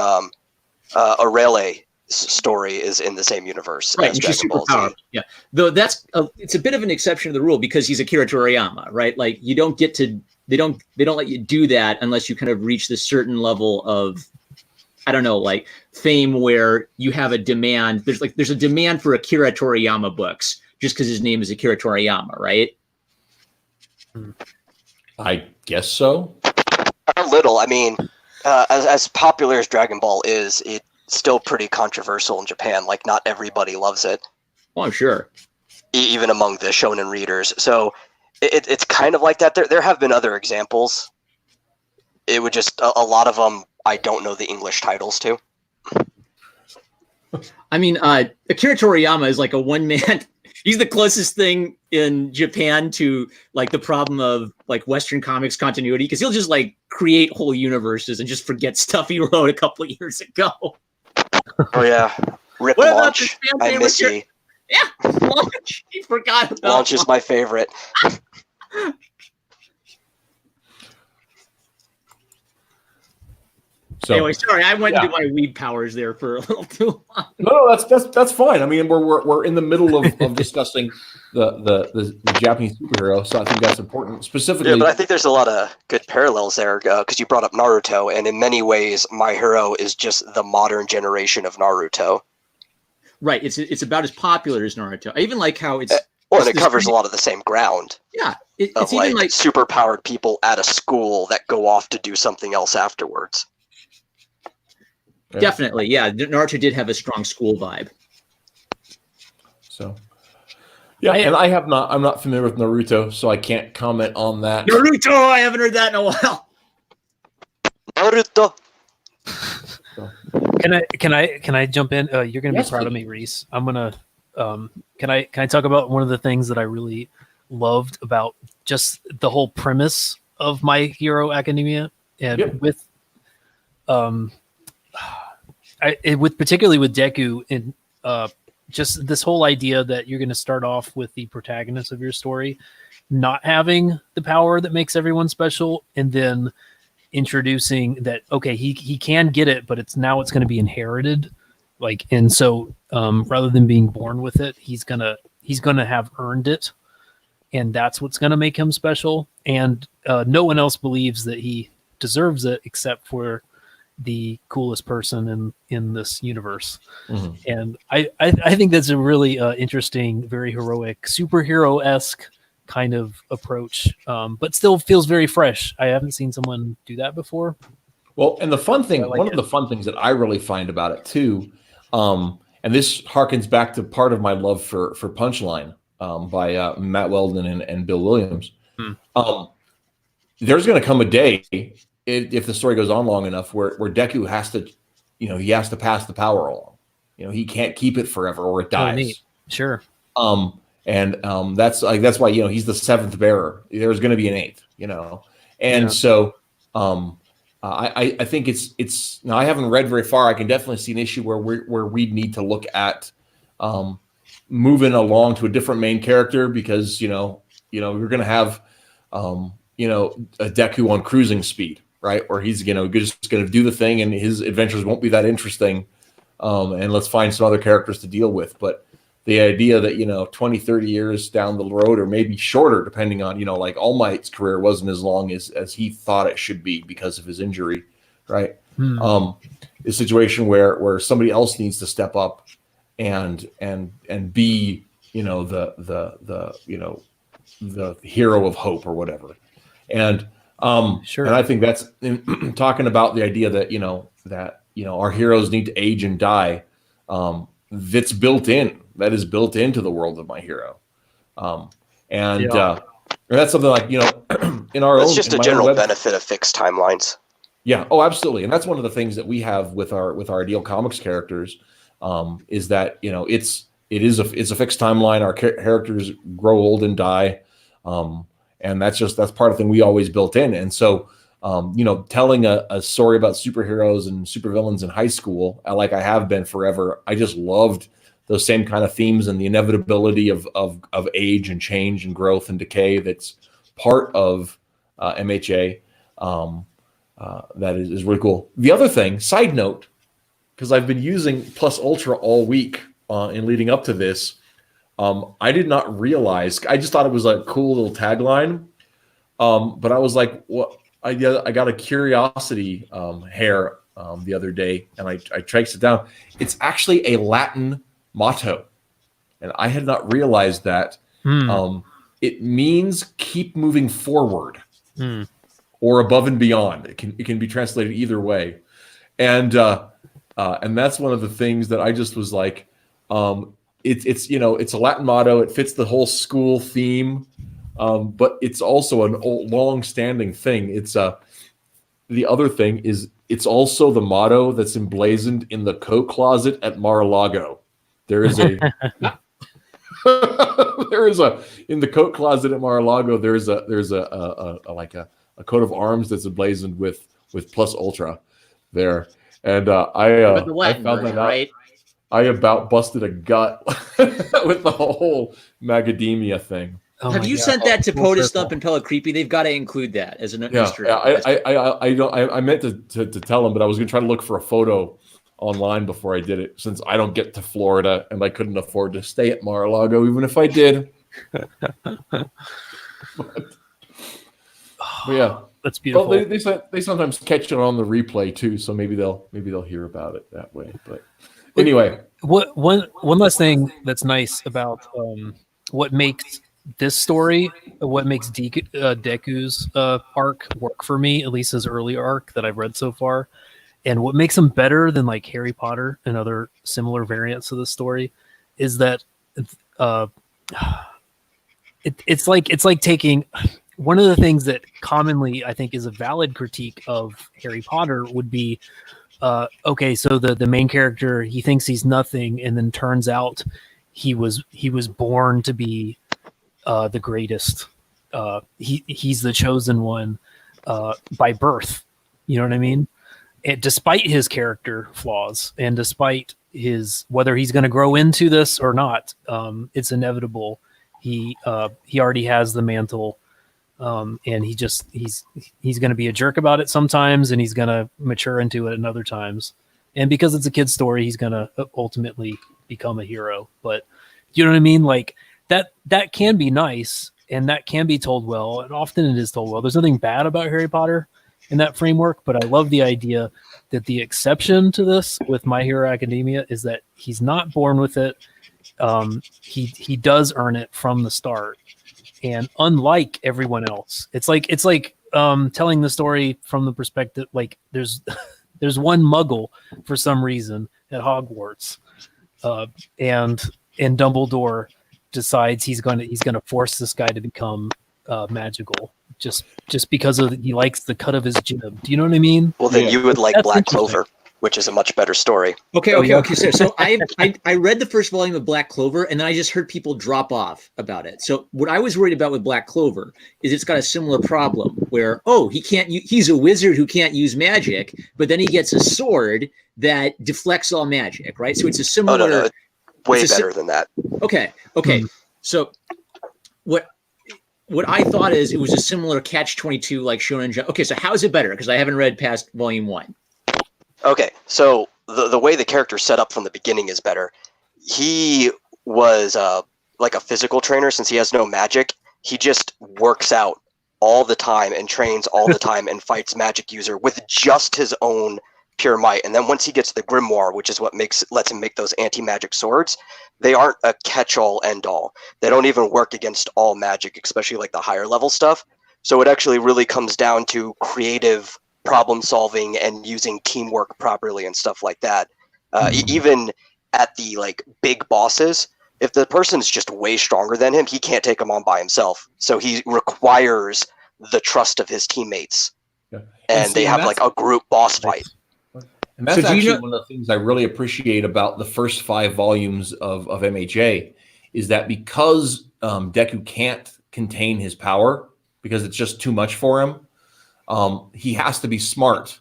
Aurelie story is in the same universe as Dragon Ball Z. Yeah, though it's a bit of an exception to the rule because he's Akira Toriyama, right? Like you don't get to they don't let you do that unless you kind of reach this certain level of, I don't know, like fame where you have a demand. There's a demand for Akira Toriyama books just because his name is Akira Toriyama, right? I guess so. A little. I mean, as popular as Dragon Ball is, it's still pretty controversial in Japan. Like, not everybody loves it. Oh, I'm sure. Even among the shonen readers. So it's kind of like that. There have been other examples. It would just, a lot of them, I don't know the English titles to. I mean, Akira Toriyama is like a one-man. He's the closest thing in Japan to like the problem of like Western comics continuity, because he'll just like create whole universes and just forget stuff he wrote a couple of years ago. Oh yeah, Rip What about Launch. this fan I favorite miss you. Yeah, Launch. He forgot about Launch is my favorite. So anyway, sorry, I went into my weed powers there for a little too long. no, that's fine. I mean, we're in the middle of discussing the Japanese superhero, so I think that's important. Specifically, Yeah, but I think there's a lot of good parallels there because you brought up Naruto, and in many ways, My Hero is just the modern generation of Naruto. Right, it's about as popular as Naruto. I even like how it's Well, and it covers a lot of the same ground. Yeah, of it's even like super powered people at a school that go off to do something else afterwards. Yeah. Definitely, yeah. Naruto did have a strong school vibe. So, yeah, and I'm not familiar with Naruto, so I can't comment on that. Naruto, I haven't heard that in a while. Naruto. Can I jump in? You're gonna be proud of me, Rhys. I'm gonna. Can I talk about one of the things that I really loved about just the whole premise of My Hero Academia, and with particularly with Deku, and just this whole idea that you're going to start off with the protagonist of your story not having the power that makes everyone special, and then introducing that he can get it, but it's going to be inherited, and so rather than being born with it, he's gonna have earned it, and that's what's going to make him special, and no one else believes that he deserves it except for the coolest person in this universe. Mm-hmm. And I think that's a really interesting, very heroic, superhero-esque kind of approach, but still feels very fresh. I haven't seen someone do that before. Well, and the fun thing, one of the fun things that I really find about it too, and this harkens back to part of my love for Punchline by Matt Weldon and Bill Williams. There's going to come a day, if the story goes on long enough, where Deku has to, he has to pass the power along. He can't keep it forever or it dies. Neat. Sure. That's why he's the seventh bearer. There's going to be an eighth. So I think it's now I haven't read very far. I can definitely see an issue where we need to look at moving along to a different main character, because we're going to have a Deku on cruising speed. Right, where he's just going to do the thing, and his adventures won't be that interesting, and let's find some other characters to deal with. But the idea that 20, 30 years down the road, or maybe shorter, depending on like All Might's career wasn't as long as he thought it should be because of his injury, right? A situation where somebody else needs to step up and be the hero of hope or whatever, and. Sure. And I think that's talking about the idea that our heroes need to age and die. That's built in. That is built into the world of My Hero, and that's something like in our own. It's just a general benefit of fixed timelines. Yeah. Oh, absolutely. And that's one of the things that we have with our Ideal Comics characters, is that it's a fixed timeline. Our characters grow old and die. And that's part of the thing we always built in. And so, telling a story about superheroes and supervillains in high school, like I have been forever, I just loved those same kind of themes and the inevitability of age and change and growth and decay that's part of MHA. That is really cool. The other thing, side note, because I've been using Plus Ultra all week in leading up to this, I did not realize. I just thought it was a cool little tagline, but I was like, "What?" I got a curiosity hair the other day, and I traced it down. It's actually a Latin motto, and I had not realized that. It means keep moving forward. or above and beyond. It can be translated either way, and that's one of the things that I just was like, it's it's a Latin motto. It fits the whole school theme, but it's also an old, long-standing thing. It's the other thing is it's also the motto that's emblazoned in the coat closet at Mar-a-Lago. There is a in the coat closet at Mar-a-Lago. There's a coat of arms that's emblazoned with plus ultra there, and I found that out. Right? I about busted a gut with the whole macadamia thing. Oh Have you God. Sent that to POTUS Thump and Pella Creepy? They've got to include that as an mystery. I meant to tell them, but I was going to try to look for a photo online before I did it, since I don't get to Florida and I couldn't afford to stay at Mar-a-Lago, even if I did. but yeah, that's beautiful. Well, they sometimes catch it on the replay too, so maybe they'll hear about it that way. But anyway, one last thing that's nice about what makes this story, what makes Deku's arc work for me, at least his early arc that I've read so far, and what makes him better than like Harry Potter and other similar variants of the story, is that it's like taking one of the things that commonly I think is a valid critique of Harry Potter would be, okay, so the main character, he thinks he's nothing, and then turns out he was born to be the greatest. He's the chosen one by birth. You know what I mean? And despite his character flaws, and despite his whether he's going to grow into this or not, it's inevitable. He already has the mantle, and he's going to be a jerk about it sometimes, and he's going to mature into it in other times. And because it's a kid's story, he's going to ultimately become a hero. But you know what I mean? Like that can be nice, and that can be told well, and often it is told well. There's nothing bad about Harry Potter in that framework, but I love the idea that the exception to this with My Hero Academia is that he's not born with it. He does earn it from the start, and unlike everyone else, it's like telling the story from the perspective, like there's one Muggle for some reason at Hogwarts, and Dumbledore decides he's gonna force this guy to become magical just because he likes the cut of his jib. Do you know what I mean? Well, then you would like Black Clover, which is a much better story. Okay. So I read the first volume of Black Clover, and then I just heard people drop off about it. So what I was worried about with Black Clover is it's got a similar problem where, he's a wizard who can't use magic, but then he gets a sword that deflects all magic, right? So it's a similar... Oh, no. Way better than that. Okay. So what I thought is it was a similar catch-22 like Shonen Jump. Okay, so how is it better? Because I haven't read past volume 1. Okay, so the way the character's set up from the beginning is better. He was like a physical trainer since he has no magic. He just works out all the time and trains all the time and fights magic user with just his own pure might. And then once he gets the grimoire, which is what lets him make those anti-magic swords, they aren't a catch-all end-all. They don't even work against all magic, especially like the higher level stuff. So it actually really comes down to creative problem solving and using teamwork properly and stuff like that. Even at the like big bosses, if the person's just way stronger than him, he can't take them on by himself. So he requires the trust of his teammates. Yeah. And they have like a group boss fight. And that's actually one of the things I really appreciate about the first 5 volumes of MHA is that because Deku can't contain his power because it's just too much for him, he has to be smart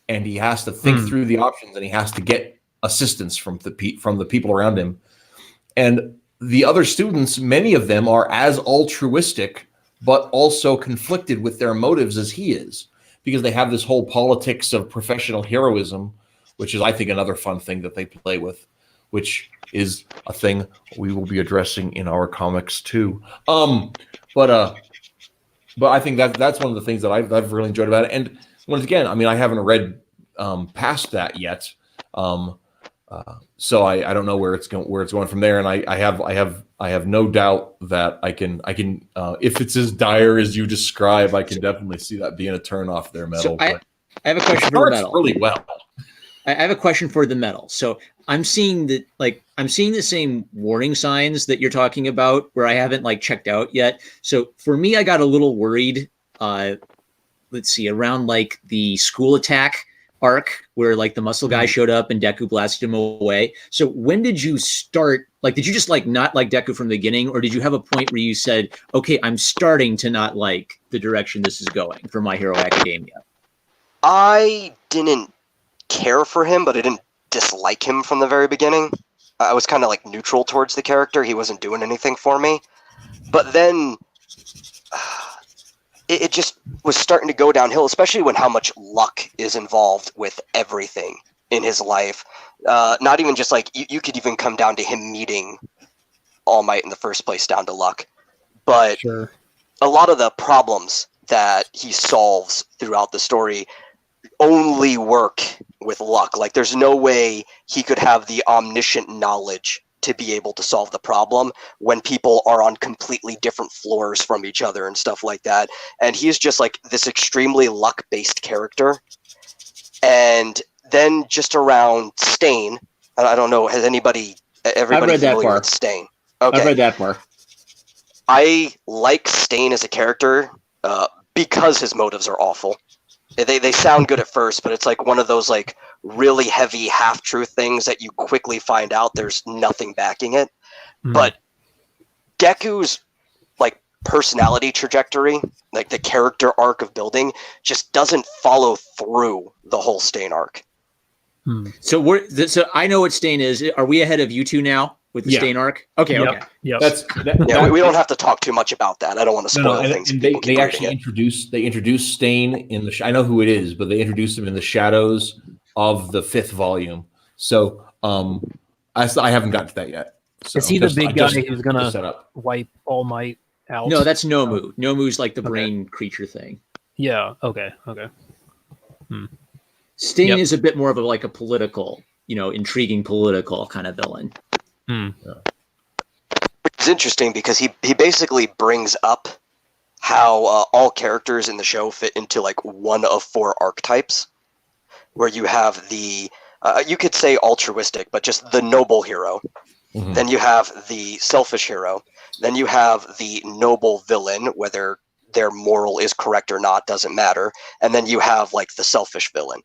and he has to think through the options and he has to get assistance from the people around him. And the other students, many of them are as altruistic, but also conflicted with their motives as he is, because they have this whole politics of professional heroism, which is, I think, another fun thing that they play with, which is a thing we will be addressing in our comics too. But I think that's one of the things that I've really enjoyed about it. And once again, I mean, I haven't read past that yet, So I don't know where it's going from there, and I have no doubt that I can if it's as dire as you describe, I can definitely see that being a turn off their metal. So I have a question for the metal. Really well. I have a question for the metal. So I'm seeing the same warning signs that you're talking about where I haven't like checked out yet. So for me, I got a little worried. Let's see, around like the school attack arc where like the muscle guy showed up and Deku blasted him away. So when did you start? Like, did you just like not like Deku from the beginning, or did you have a point where you said, okay, I'm starting to not like the direction this is going for My Hero Academia? I didn't care for him, but I didn't dislike him from the very beginning. I was kind of like neutral towards the character. He wasn't doing anything for me. But then it just was starting to go downhill, especially when how much luck is involved with everything in his life. Not even just like, you could even come down to him meeting All Might in the first place down to luck. But Sure. A lot of the problems that he solves throughout the story only work with luck. Like, there's no way he could have the omniscient knowledge to be able to solve the problem when people are on completely different floors from each other and stuff like that. And he's just like this extremely luck-based character. And then just around Stain, I don't know, has everybody familiar with Stain? Okay. I've read that far. I like Stain as a character because his motives are awful. They sound good at first, but it's like one of those like really heavy half-truth things that you quickly find out there's nothing backing it. But Deku's like personality trajectory, like the character arc of building, just doesn't follow through the whole Stain arc. So I know what Stain is. Are we ahead of you two now with the Stain arc? Okay, Yep. okay. Yep. We don't have to talk too much about that. I don't want to spoil things. And they actually introduce Stain in the. I know who it is, but they introduced him in the shadows of the 5th volume. So I haven't gotten to that yet. So is he the big guy who's gonna set up. wipe All Might out? No, that's Nomu. Nomu's like the brain creature thing. Yeah. Okay. Stain is a bit more of a political, intriguing political kind of villain. It's interesting because he basically brings up how all characters in the show fit into like one of 4 archetypes, where you have the you could say altruistic, but just the noble hero. Then you have the selfish hero. Then you have the noble villain, whether their moral is correct or not doesn't matter. And then you have like the selfish villain.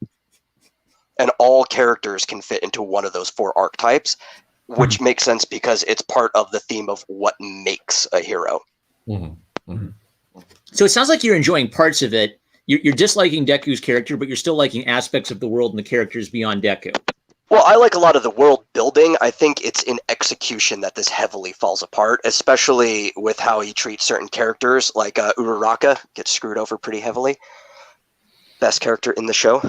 And all characters can fit into one of those 4 archetypes, which makes sense because it's part of the theme of what makes a hero. So it sounds like you're enjoying parts of it. You're disliking Deku's character, but you're still liking aspects of the world and the characters beyond Deku. Well, I like a lot of the world building. I think it's in execution that this heavily falls apart, especially with how he treats certain characters, like Uraraka gets screwed over pretty heavily. Best character in the show.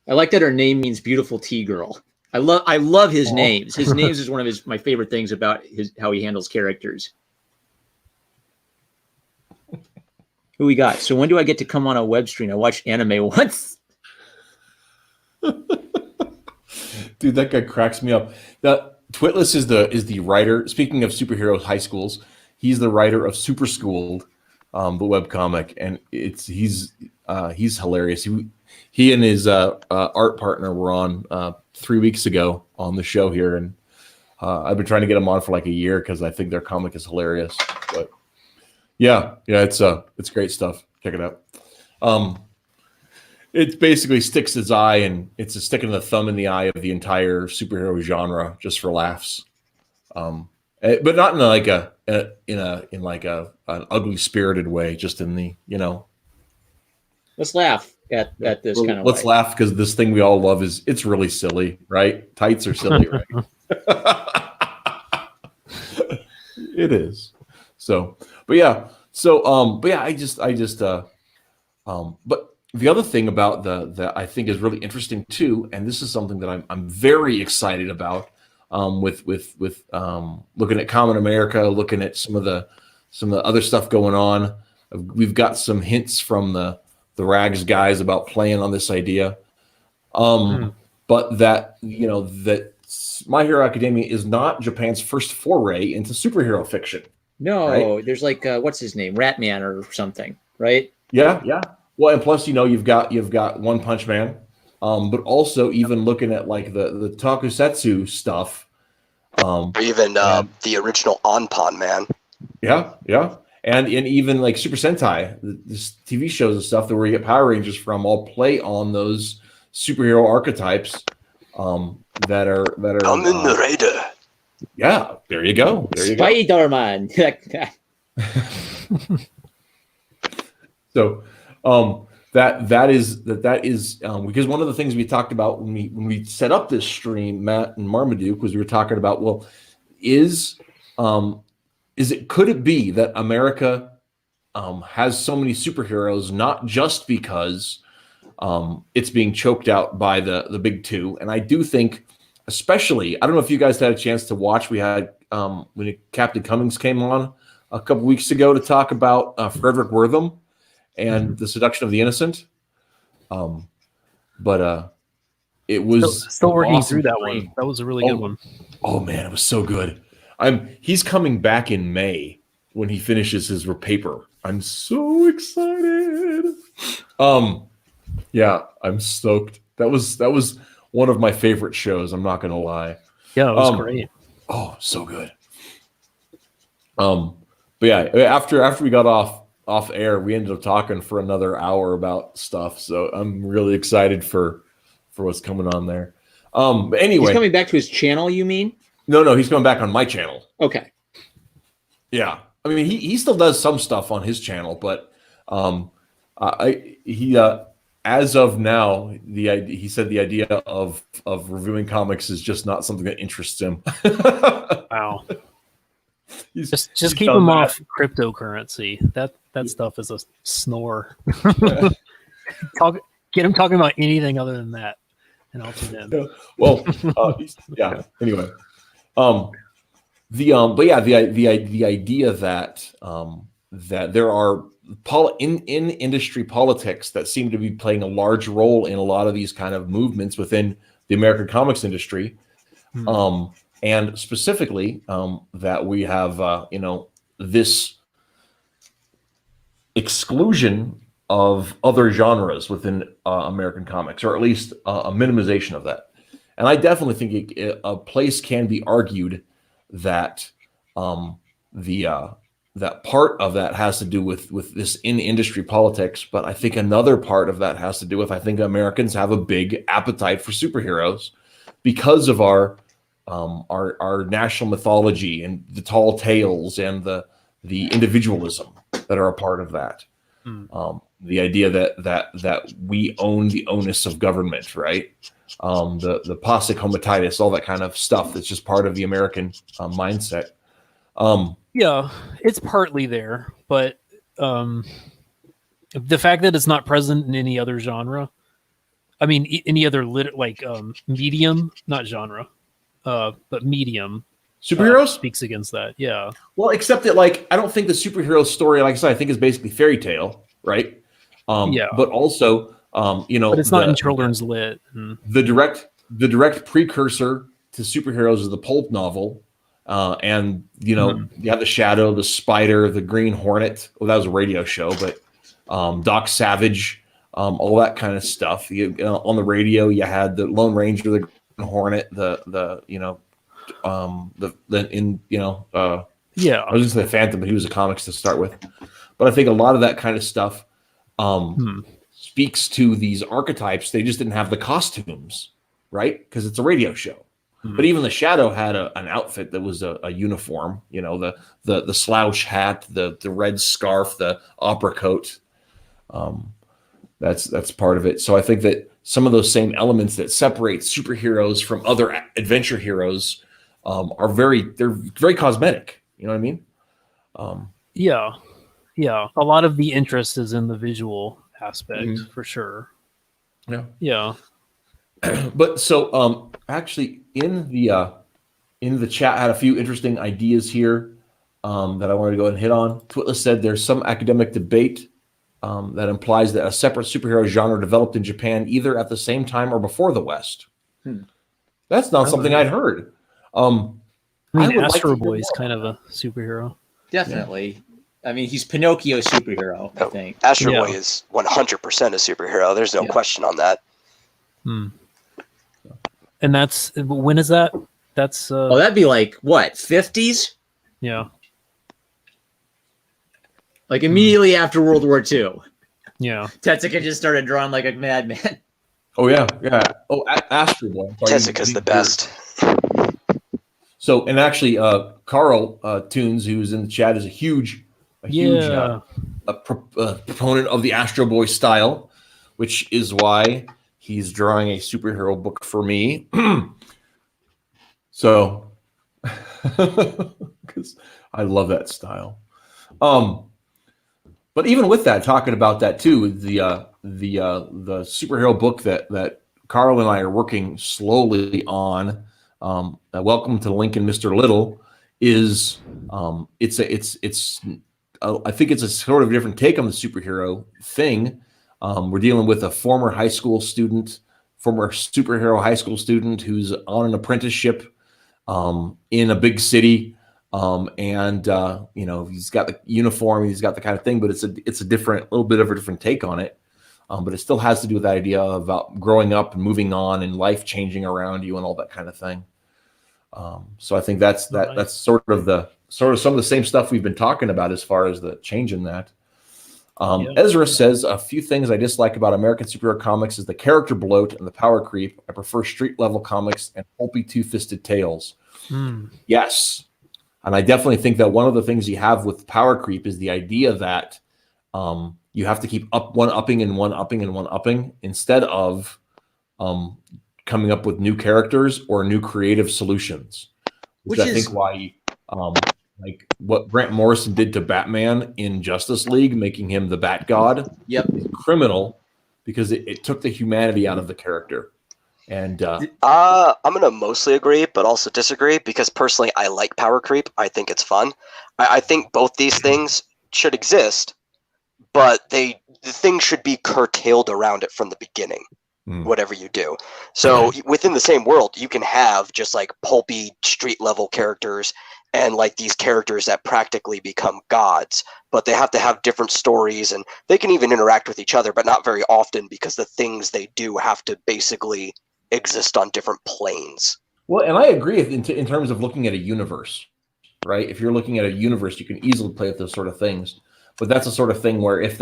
I like that her name means beautiful tea girl. I love his names. His names is one of my favorite things about how he handles characters. Who we got? So when do I get to come on a web stream? I watched anime once. Dude, that guy cracks me up. The Twitless is the writer. Speaking of superhero high schools, he's the writer of Super Schooled, the webcomic, and he's hilarious. He and his art partner were on 3 weeks ago on the show here, and I've been trying to get them on for like a year because I think their comic is hilarious. But yeah, it's great stuff. Check it out. It basically sticks its eye, and it's a stick in the thumb in the eye of the entire superhero genre, just for laughs. But not in like an ugly spirited way, just in the Let's laugh at this kind of. Let's laugh because this thing we all love it's really silly, right? Tights are silly, right? It is. But the other thing about that I think is really interesting too, and this is something that I'm very excited about, with looking at Common America, looking at some of the other stuff going on. We've got some hints from the Rags guys about playing on this idea. but that that My Hero Academia is not Japan's first foray into superhero fiction. No, right? there's like what's his name, Ratman or something, right? Yeah. Well, and plus, you've got One Punch Man, but also even looking at like the tokusatsu stuff, Or even the original Onpon Man. yeah, and even like Super Sentai, this TV shows and stuff that where you get Power Rangers from, all play on those superhero archetypes that are Kamen Rider. Yeah, there you go. Spider-Man. So that is because one of the things we talked about when we set up this stream, Matt and Marmaduke, was we were talking about, well, could it be that America has so many superheroes not just because it's being choked out by the big two? And I do think, especially, I don't know if you guys had a chance to watch, we had when Captain Cummings came on a couple weeks ago to talk about Frederick Wortham and the seduction of the innocent. But it was still working awesome through that stream. one. That was a really good one. Oh man, it was so good. He's coming back in May when he finishes his paper. I'm so excited. Yeah, I'm stoked. That was one of my favorite shows, I'm not gonna lie. Yeah, it was great. Oh, so good. But yeah, after we got off air, we ended up talking for another hour about stuff. So I'm really excited for what's coming on there. But anyway, He's coming back to his channel, you mean? No, he's coming back on my channel. Okay. Yeah, I mean he still does some stuff on his channel, but as of now, he said the idea of reviewing comics is just not something that interests him. Wow. Just keep him off cryptocurrency. That stuff is a snore. Get him talking about anything other than that, and I'll tune in. Well, yeah. Anyway, the idea that that there are in industry politics that seem to be playing a large role in a lot of these kind of movements within the American comics industry. And specifically, that we have, this exclusion of other genres within American comics, or at least a minimization of that. And I definitely think a place can be argued that that part of that has to do with this in-industry politics, but I think another part of that has to do with, I think Americans have a big appetite for superheroes because of our national mythology and the tall tales and the individualism that are a part of that. The idea that we own the onus of government, right? The posse comitatus, all that kind of stuff that's just part of the American mindset. Yeah, it's partly there, but the fact that it's not present in any other genre, I mean, any other medium, not genre, but medium, superheroes speaks against that. Yeah. Well, except that, like, I don't think the superhero story, like I said, I think is basically fairy tale, right? Yeah. But also, but it's not in children's lit. The direct precursor to superheroes is the pulp novel. And you have the Shadow, the Spider, the Green Hornet. Well, that was a radio show, but Doc Savage, all that kind of stuff. On the radio, you had the Lone Ranger, the Green Hornet, I was just the Phantom, but he was a comics to start with. But I think a lot of that kind of stuff speaks to these archetypes. They just didn't have the costumes, right? Because it's a radio show. But even the Shadow had an outfit that was a uniform, the slouch hat, the red scarf, the opera coat. That's part of it. So I think that some of those same elements that separate superheroes from other adventure heroes they're very cosmetic. You know what I mean? Yeah. A lot of the interest is in the visual aspect for sure. Yeah. But so actually in the chat, I had a few interesting ideas here that I wanted to go ahead and hit on. Twitless said there's some academic debate that implies that a separate superhero genre developed in Japan either at the same time or before the West. That's not something I'd heard. I mean, would like Astro to hear Boy is more kind of a superhero. Definitely. I mean, he's Pinocchio superhero, I think. Astro Yeah. Boy is 100% a superhero. There's no question on that. And that's when is that? That's Oh, that'd be like what, 50s? yeah, Like immediately after World War II. yeah. Tetsuka just started drawing like a madman. Oh yeah. Oh, Astro Boy. Tetsuka's the best. So, and actually, Carl Tunes, who's in the chat, is a huge proponent of the Astro Boy style, which is why he's drawing a superhero book for me. So, because I love that style. But even with that, talking about that too, the superhero book that Carl and I are working slowly on. Welcome to Lincoln, Mr. Little, is I think it's a sort of different take on the superhero thing. We're dealing with a former superhero high school student who's on an apprenticeship in a big city. And he's got the uniform, he's got the kind of thing, but it's a little bit of a different take on it. But it still has to do with the idea about growing up and moving on and life changing around you and all that kind of thing. So I think that's sort of some of the same stuff we've been talking about as far as the change in that. Ezra says a few things I dislike about American superhero comics is the character bloat and the power creep. I prefer street level comics and pulpy two-fisted tales. Yes. And I definitely think that one of the things you have with power creep is the idea that you have to keep one-upping instead of coming up with new characters or new creative solutions. Which I think why like what Grant Morrison did to Batman in Justice League, making him the Bat God, is criminal because it took the humanity out of the character. And I'm gonna mostly agree, but also disagree because personally, I like power creep. I think it's fun. I think both these things should exist, but the thing should be curtailed around it from the beginning. Whatever you do. So within the same world, you can have just like pulpy street level characters and like these characters that practically become gods, but they have to have different stories and they can even interact with each other, but not very often because the things they do have to basically exist on different planes. Well, and I agree in terms of looking at a universe, right? If you're looking at a universe, you can easily play with those sort of things. But that's the sort of thing where if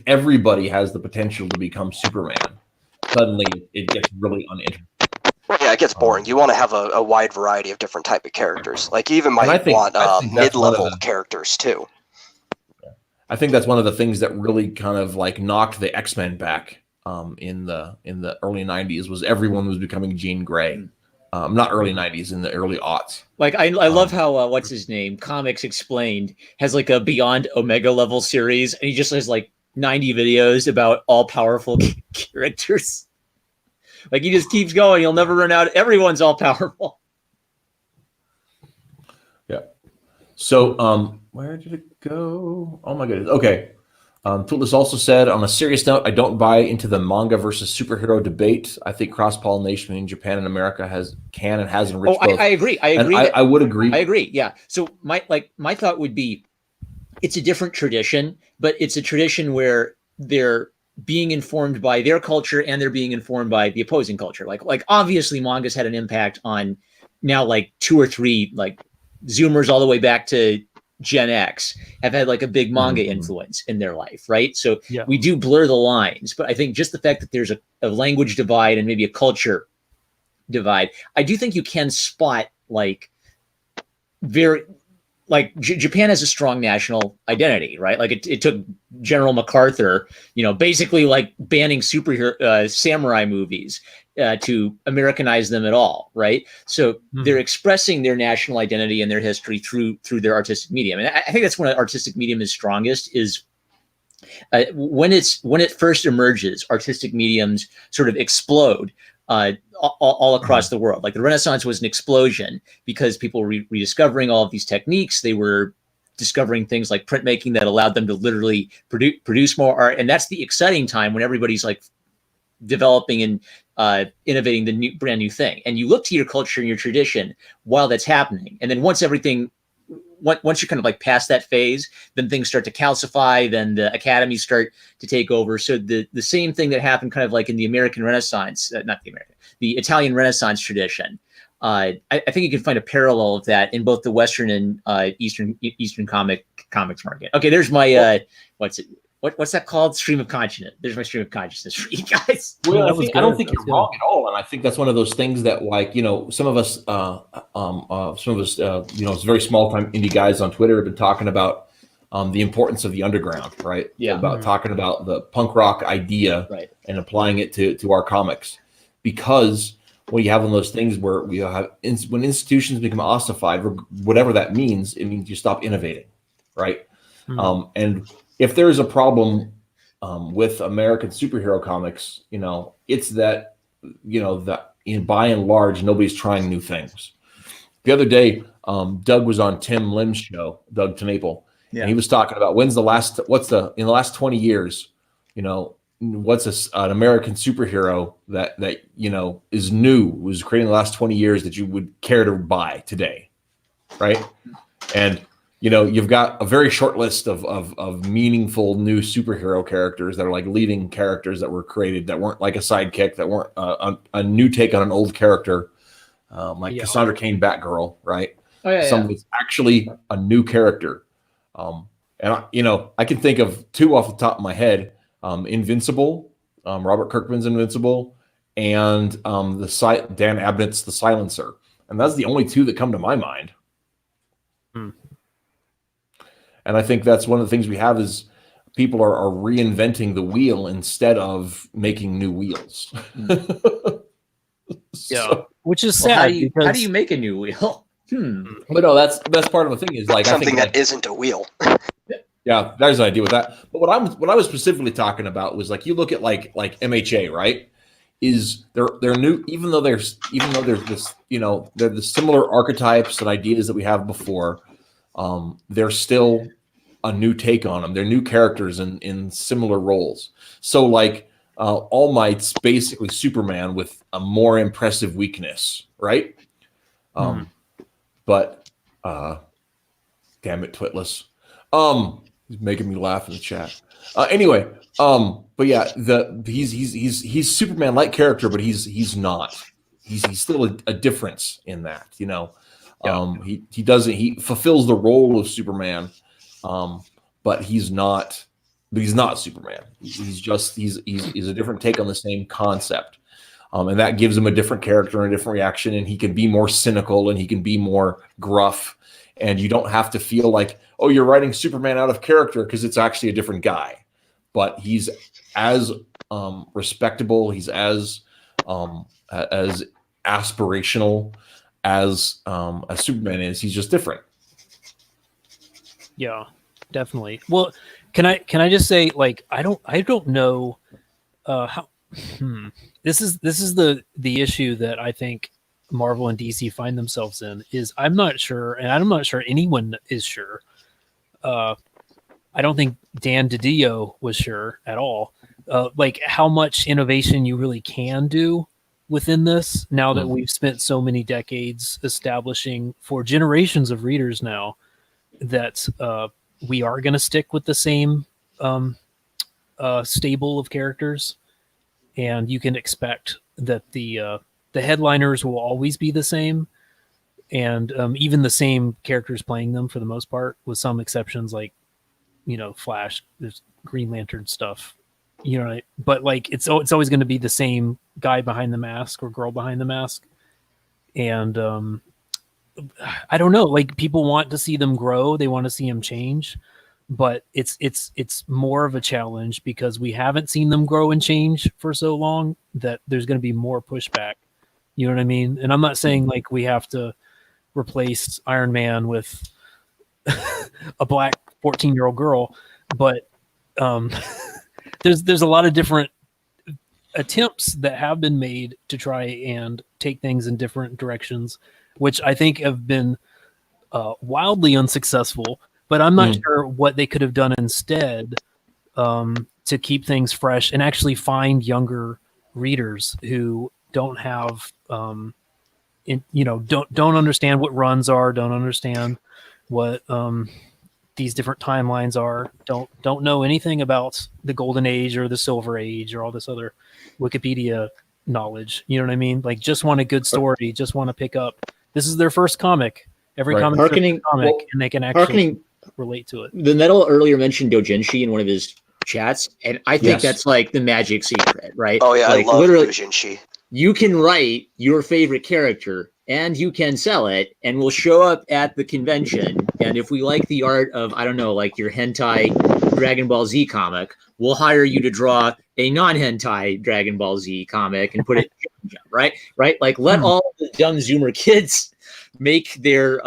everybody has the potential to become Superman, suddenly it gets really uninteresting. Well, yeah, it gets boring. You want to have a wide variety of different type of characters. Like you even might want mid-level characters too. I think that's one of the things that really kind of like knocked the X-Men back in the early 90s was everyone was becoming Jean Grey. Not early 90s, in the early aughts. Like I love how what's his name? Comics Explained has like a Beyond Omega level series, and he just has like 90 videos about all powerful characters. Like he just keeps going. You'll never run out. Everyone's all powerful. Yeah. So where did it go? Oh my goodness. Okay. Tulis also said, on a serious note, I don't buy into the manga versus superhero debate. I think cross-pollination between Japan and America can and has enriched both. I agree. I would agree. I agree. Yeah. So my thought would be, it's a different tradition, but it's a tradition where they're being informed by their culture and they're being informed by the opposing culture. Like obviously manga's had an impact on now like 2 or 3 like Zoomers all the way back to Gen X have had like a big manga influence in their life, right? So we do blur the lines, but I think just the fact that there's a language divide and maybe a culture divide, I do think you can spot like Japan has a strong national identity, right? Like it took General MacArthur, basically like banning superhero samurai movies to Americanize them at all, right? So they're expressing their national identity and their history through their artistic medium, and I think that's when artistic medium is strongest. Is when it first emerges, artistic mediums sort of explode. All across the world. Like the Renaissance was an explosion because people were rediscovering all of these techniques. They were discovering things like printmaking that allowed them to literally produce more art. And that's the exciting time when everybody's like developing and innovating the brand new thing. And you look to your culture and your tradition while that's happening. And then once you're kind of like past that phase, then things start to calcify, then the academies start to take over. So the same thing that happened kind of like in the American Renaissance, the Italian Renaissance tradition. I think you can find a parallel of that in both the Western and Eastern comics market. Okay, there's my what's that called? Stream of consciousness. There's my stream of consciousness for you guys. Well, I don't think you're wrong at all, and I think that's one of those things that, like, some of us, it's very small time indie guys on Twitter have been talking about the importance of the underground, right? Yeah. About talking about the punk rock idea, right, and applying it to our comics, because when you have one of those things where we have when institutions become ossified, whatever that means, it means you stop innovating, right? And if there's a problem with American superhero comics, it's that, that by and large, nobody's trying new things. The other day, Doug was on Tim Lim's show, Doug TeNapel, and he was talking about in the last 20 years, what's an American superhero that is new, was created in the last 20 years that you would care to buy today, right? And you've got a very short list of meaningful new superhero characters that are like leading characters that were created that weren't like a sidekick, that weren't a new take on an old character, Cassandra Cain, Batgirl, right? Something that's actually a new character. And I can think of two off the top of my head: Invincible, Robert Kirkman's Invincible, and Dan Abnett's The Silencer, and that's the only two that come to my mind. And I think that's one of the things we have is people are reinventing the wheel instead of making new wheels. Which is sad. How do you make a new wheel? But no, that's part of the thing is like something that isn't a wheel. Yeah, there's an idea with that. But what I was specifically talking about was like you look at like MHA, right? Is they're new, even though there's this, they're the similar archetypes and ideas that we have before. They're still a new take on them. They're new characters in similar roles. So like All Might's basically Superman with a more impressive weakness, right? But damn it, Twitless. He's making me laugh in the chat. Anyway, but yeah, he's Superman-like character, but he's not. He's still a difference in that, He fulfills the role of Superman, but he's not Superman. He's a different take on the same concept, and that gives him a different character and a different reaction. And he can be more cynical and he can be more gruff. And you don't have to feel like, oh, you're writing Superman out of character because it's actually a different guy. But he's as respectable. He's as aspirational as Superman is. He's just different. Yeah, definitely. Well, can I just say, like, I don't know how. This is the issue that I think Marvel and DC find themselves in. Is I'm not sure, and I'm not sure anyone is sure. I don't think Dan DiDio was sure at all. Like how much innovation you really can do within this now that we've spent so many decades establishing for generations of readers now that we are going to stick with the same stable of characters, and you can expect that the headliners will always be the same, and even the same characters playing them for the most part, with some exceptions like Flash, there's Green Lantern stuff, but like it's always going to be the same guy behind the mask or girl behind the mask, and I don't know, like people want to see them grow, they want to see them change, but it's more of a challenge because we haven't seen them grow and change for so long that there's going to be more pushback. You know what I mean? And I'm not saying like we have to replace Iron Man with a black 14-year-old girl, but there's a lot of different attempts that have been made to try and take things in different directions, which I think have been wildly unsuccessful. But I'm not sure what they could have done instead to keep things fresh and actually find younger readers who don't have, don't understand what runs are, don't understand what these different timelines are, don't know anything about the Golden Age or the Silver Age or all this other Wikipedia knowledge. You know what I mean? Like, just want a good story, just want to pick up. This is their first comic. Every comic is their first comic, and they can actually relate to it. The Metal earlier mentioned doujinshi in one of his chats, and I think that's like the magic secret, right? Oh yeah, like, I love literally, doujinshi. You can write your favorite character and you can sell it, and we'll show up at the convention. And if we like the art of, I don't know, like your hentai Dragon Ball Z comic, we'll hire you to draw a non-hentai Dragon Ball Z comic and put it, right? Like, let all the dumb Zoomer kids make their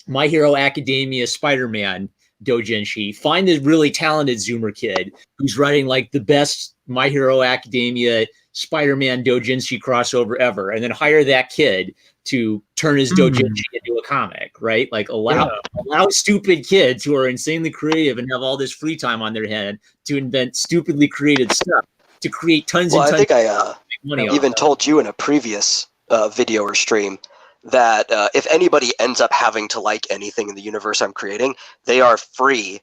My Hero Academia Spider-Man doujinshi. Find this really talented Zoomer kid who's writing like the best My Hero Academia Spider-Man doujinshi crossover ever, and then hire that kid to turn his doujinshi into a comic, right? Like allow stupid kids who are insanely creative and have all this free time on their hand to invent stupidly created stuff to create tons and tons. I think I even told you in a previous video or stream that if anybody ends up having to like anything in the universe I'm creating, they are free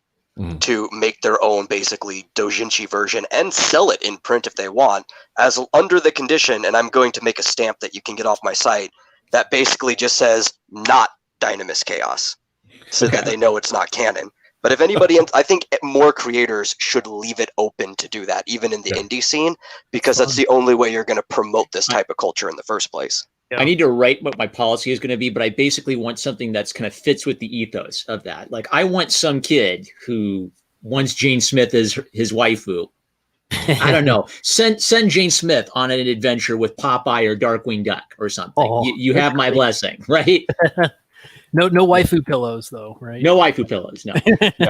to make their own basically doujinshi version and sell it in print if they want, as under the condition, and I'm going to make a stamp that you can get off my site that basically just says not Dynamis Chaos, so that they know it's not canon. But if anybody, I think more creators should leave it open to do that, even in the indie scene, because that's the only way you're going to promote this type of culture in the first place. I need to write what my policy is going to be, but I basically want something that's kind of fits with the ethos of that. Like, I want some kid who wants Jane Smith as his waifu. I don't know. Send Jane Smith on an adventure with Popeye or Darkwing Duck or something. You have my blessing, right? No waifu pillows though, right? No waifu pillows, no.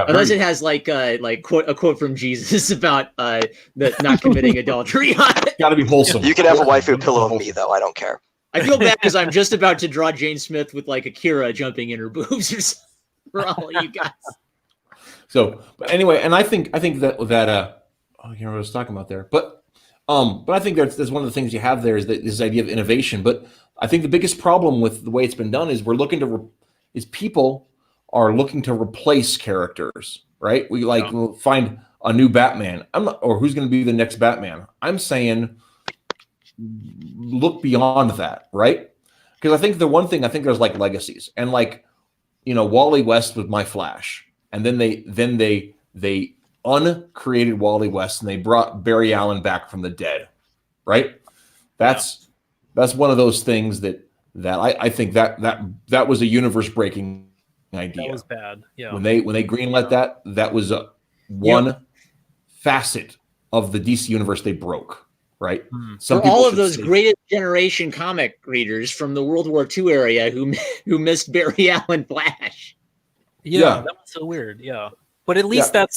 Unless it has like a quote from Jesus about not committing adultery on it. Got to be wholesome. You can have a waifu pillow of me though. I don't care. I feel bad because I'm just about to draw Jane Smith with like Akira jumping in her boobs or something for all of you guys. So, but anyway, and I think that I can't remember what I was talking about there, but I think that's one of the things you have there is that this idea of innovation. But I think the biggest problem with the way it's been done is people are looking to replace characters, right? We we'll find a new Batman. Or who's going to be the next Batman? I'm saying look beyond that, right? Because I think the one thing, I think there's like legacies, and like, Wally West with My Flash, and then they uncreated Wally West and they brought Barry Allen back from the dead, right? That's one of those things that I think that was a universe breaking idea. That was bad. Yeah. When they greenlit that was one facet of the DC universe they broke. Right. For all of those greatest generation comic readers from the World War II area who missed Barry Allen Flash. Yeah, that was so weird. Yeah, but at least that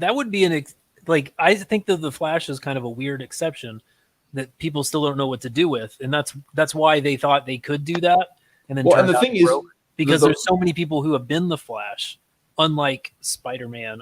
would be I think that the Flash is kind of a weird exception that people still don't know what to do with, and that's why they thought they could do that, and then and the thing is, because there's so many people who have been the Flash, unlike Spider-Man,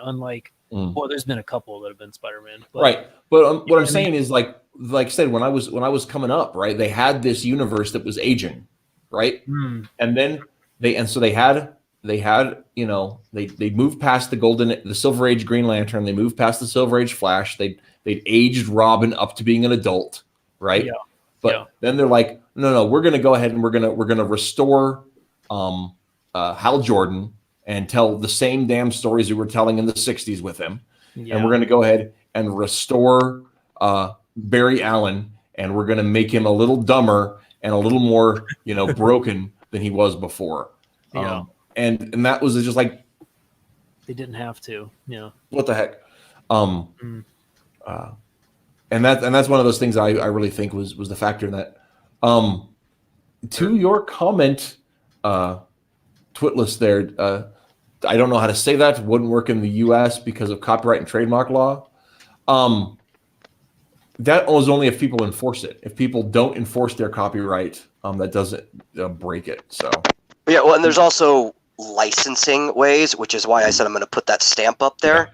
well, there's been a couple that have been Spider-Man, right? But what I'm saying is like I said, when I was coming up, right, they had this universe that was aging, right, and then they had they moved past the Silver Age Green Lantern, they moved past the Silver Age Flash, they aged Robin up to being an adult, right? Then they're like, no, we're gonna go ahead and we're gonna restore Hal Jordan and tell the same damn stories we were telling in the 60s with him. And we're going to go ahead and restore Barry Allen, and we're going to make him a little dumber and a little more, broken than he was before. And that was just like, they didn't have to. Yeah. What the heck? And that's one of those things I really think was the factor in that. To your comment, Twitless there, I don't know how to say that. It wouldn't work in the U.S. because of copyright and trademark law. That was only if people enforce it. If people don't enforce their copyright, that doesn't break it. So yeah, well, and there's also licensing ways, which is why I said I'm going to put that stamp up there.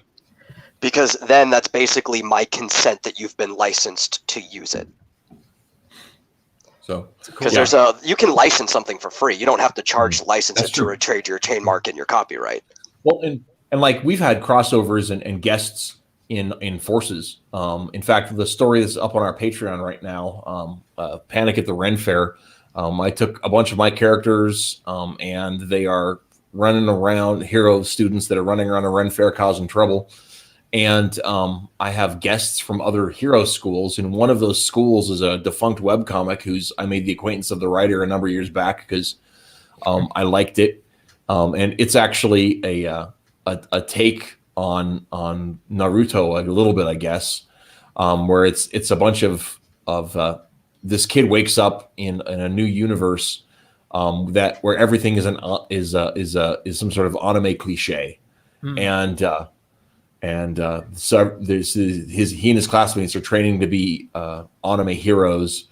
because then that's basically my consent that you've been licensed to use it. So, because you can license something for free. You don't have to charge to license it to retrieve your trademark and your copyright. Well, and like we've had crossovers and guests in Forces. In fact, the story that's up on our Patreon right now, Panic at the Ren Fair. I took a bunch of my characters, and they are running around, hero students that are running around a Ren Fair causing trouble. And I have guests from other hero schools, and one of those schools is a defunct webcomic I made the acquaintance of the writer a number of years back because I liked it. And it's actually a take on Naruto a little bit, I guess, where it's a bunch of this kid wakes up in a new universe where everything is some sort of anime cliche, so he and his classmates are training to be anime heroes,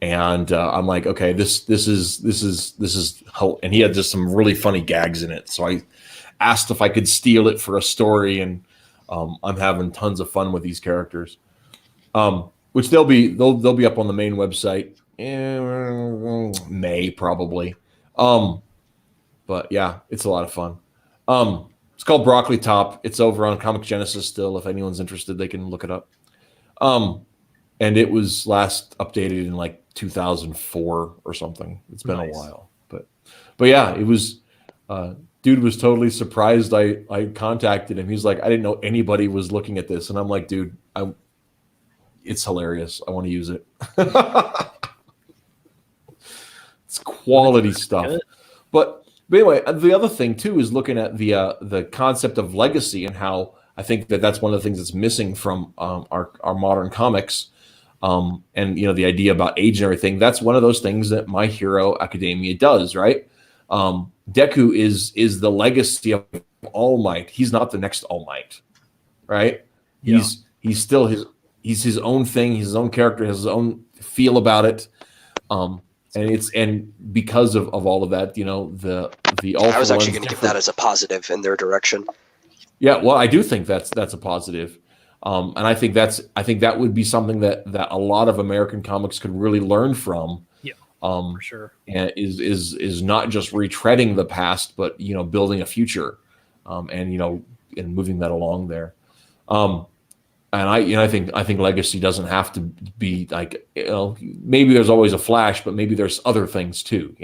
and I'm like, okay, this is how, and he had just some really funny gags in it. So I asked if I could steal it for a story, and I'm having tons of fun with these characters, which they'll be up on the main website May probably, but yeah, it's a lot of fun. It's called Broccoli Top. It's over on Comic Genesis still. If anyone's interested, they can look it up. And it was last updated in like 2004 or something. It's been a while, but yeah, it was. Dude was totally surprised. I contacted him. He's like, I didn't know anybody was looking at this, and I'm like, dude, it's hilarious. I want to use it. It's quality stuff. But anyway, the other thing too is looking at the concept of legacy and how I think that's one of the things that's missing from our modern comics, and the idea about age and everything. That's one of those things that My Hero Academia does, right? Deku is the legacy of All Might. He's not the next All Might, right? Yeah. He's still his own thing. He's his own character. Has his own feel about it. And because of all of that, the all. I was actually going to give that as a positive in their direction. Yeah, well, I do think that's a positive, and I think that would be something that a lot of American comics could really learn from. Yeah, for sure. And is not just retreading the past, but building a future, and moving that along there. And I think legacy doesn't have to be like, maybe there's always a Flash, but maybe there's other things too.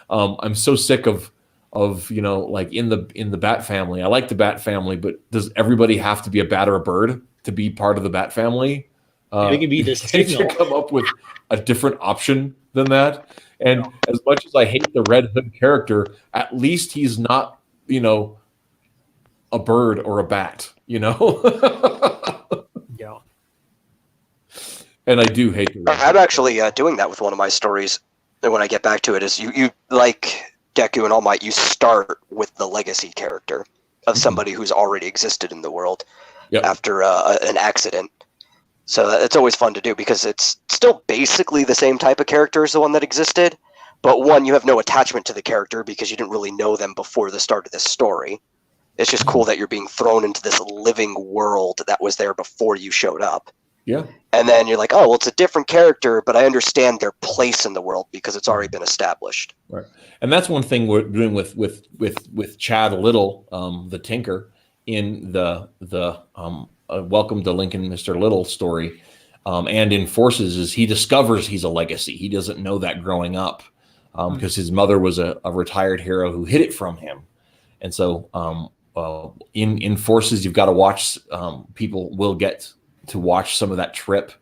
I'm so sick of like in the Bat family. I like the Bat family, but does everybody have to be a bat or a bird to be part of the Bat family? They can be the signal. They should come up with a different option than that. And as much as I hate the Red Hood character, at least he's not a bird or a bat. Yeah. And I do hate the Red Hood. I'm actually doing that with one of my stories. And when I get back to it, is you like Deku and All Might, you start with the legacy character of somebody who's already existed in the world after an accident. So it's always fun to do because it's still basically the same type of character as the one that existed, but one, you have no attachment to the character because you didn't really know them before the start of this story. It's just cool that you're being thrown into this living world that was there before you showed up. Yeah. And then you're like, oh, well, it's a different character, but I understand their place in the world because it's already been established. Right. And that's one thing we're doing with Chad Little, the Tinker, in the Welcome to Lincoln, Mr. Little story, and in Forces, is he discovers he's a legacy. He doesn't know that growing up because his mother was a retired hero who hid it from him. And so in Forces, you've got to watch, people will get to watch some of that trip.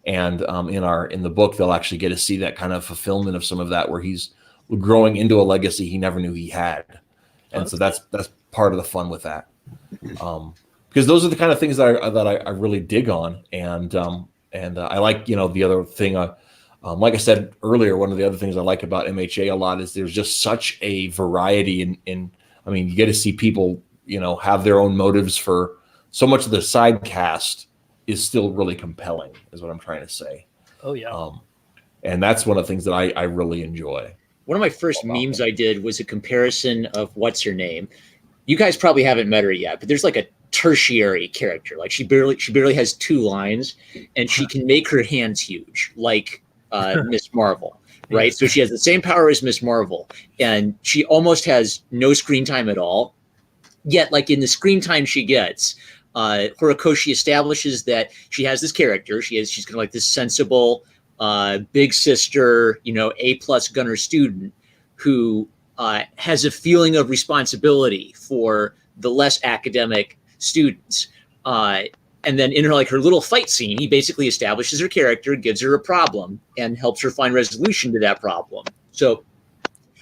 And in the book, they'll actually get to see that kind of fulfillment of some of that, where he's growing into a legacy he never knew he had. And so that's part of the fun with that. Because those are the kind of things that I really dig on, and I like the other thing. Like I said earlier, one of the other things I like about MHA a lot is there's just such a variety in. I mean, you get to see people have their own motives for so much of the side cast is still really compelling, is what I'm trying to say. Oh yeah. And that's one of the things that I really enjoy. One of my first memes I did was a comparison of what's her name. You guys probably haven't met her yet, but there's like a tertiary character. Like she barely has 2 lines, and she can make her hands huge, like Miss Marvel, right? So she has the same power as Miss Marvel, and she almost has no screen time at all. Yet, like in the screen time she gets, Horikoshi establishes that she has this character. She's kind of like this sensible, big sister, A+ gunner student who has a feeling of responsibility for the less academic students. And then in her little fight scene, he basically establishes her character, gives her a problem, and helps her find resolution to that problem. So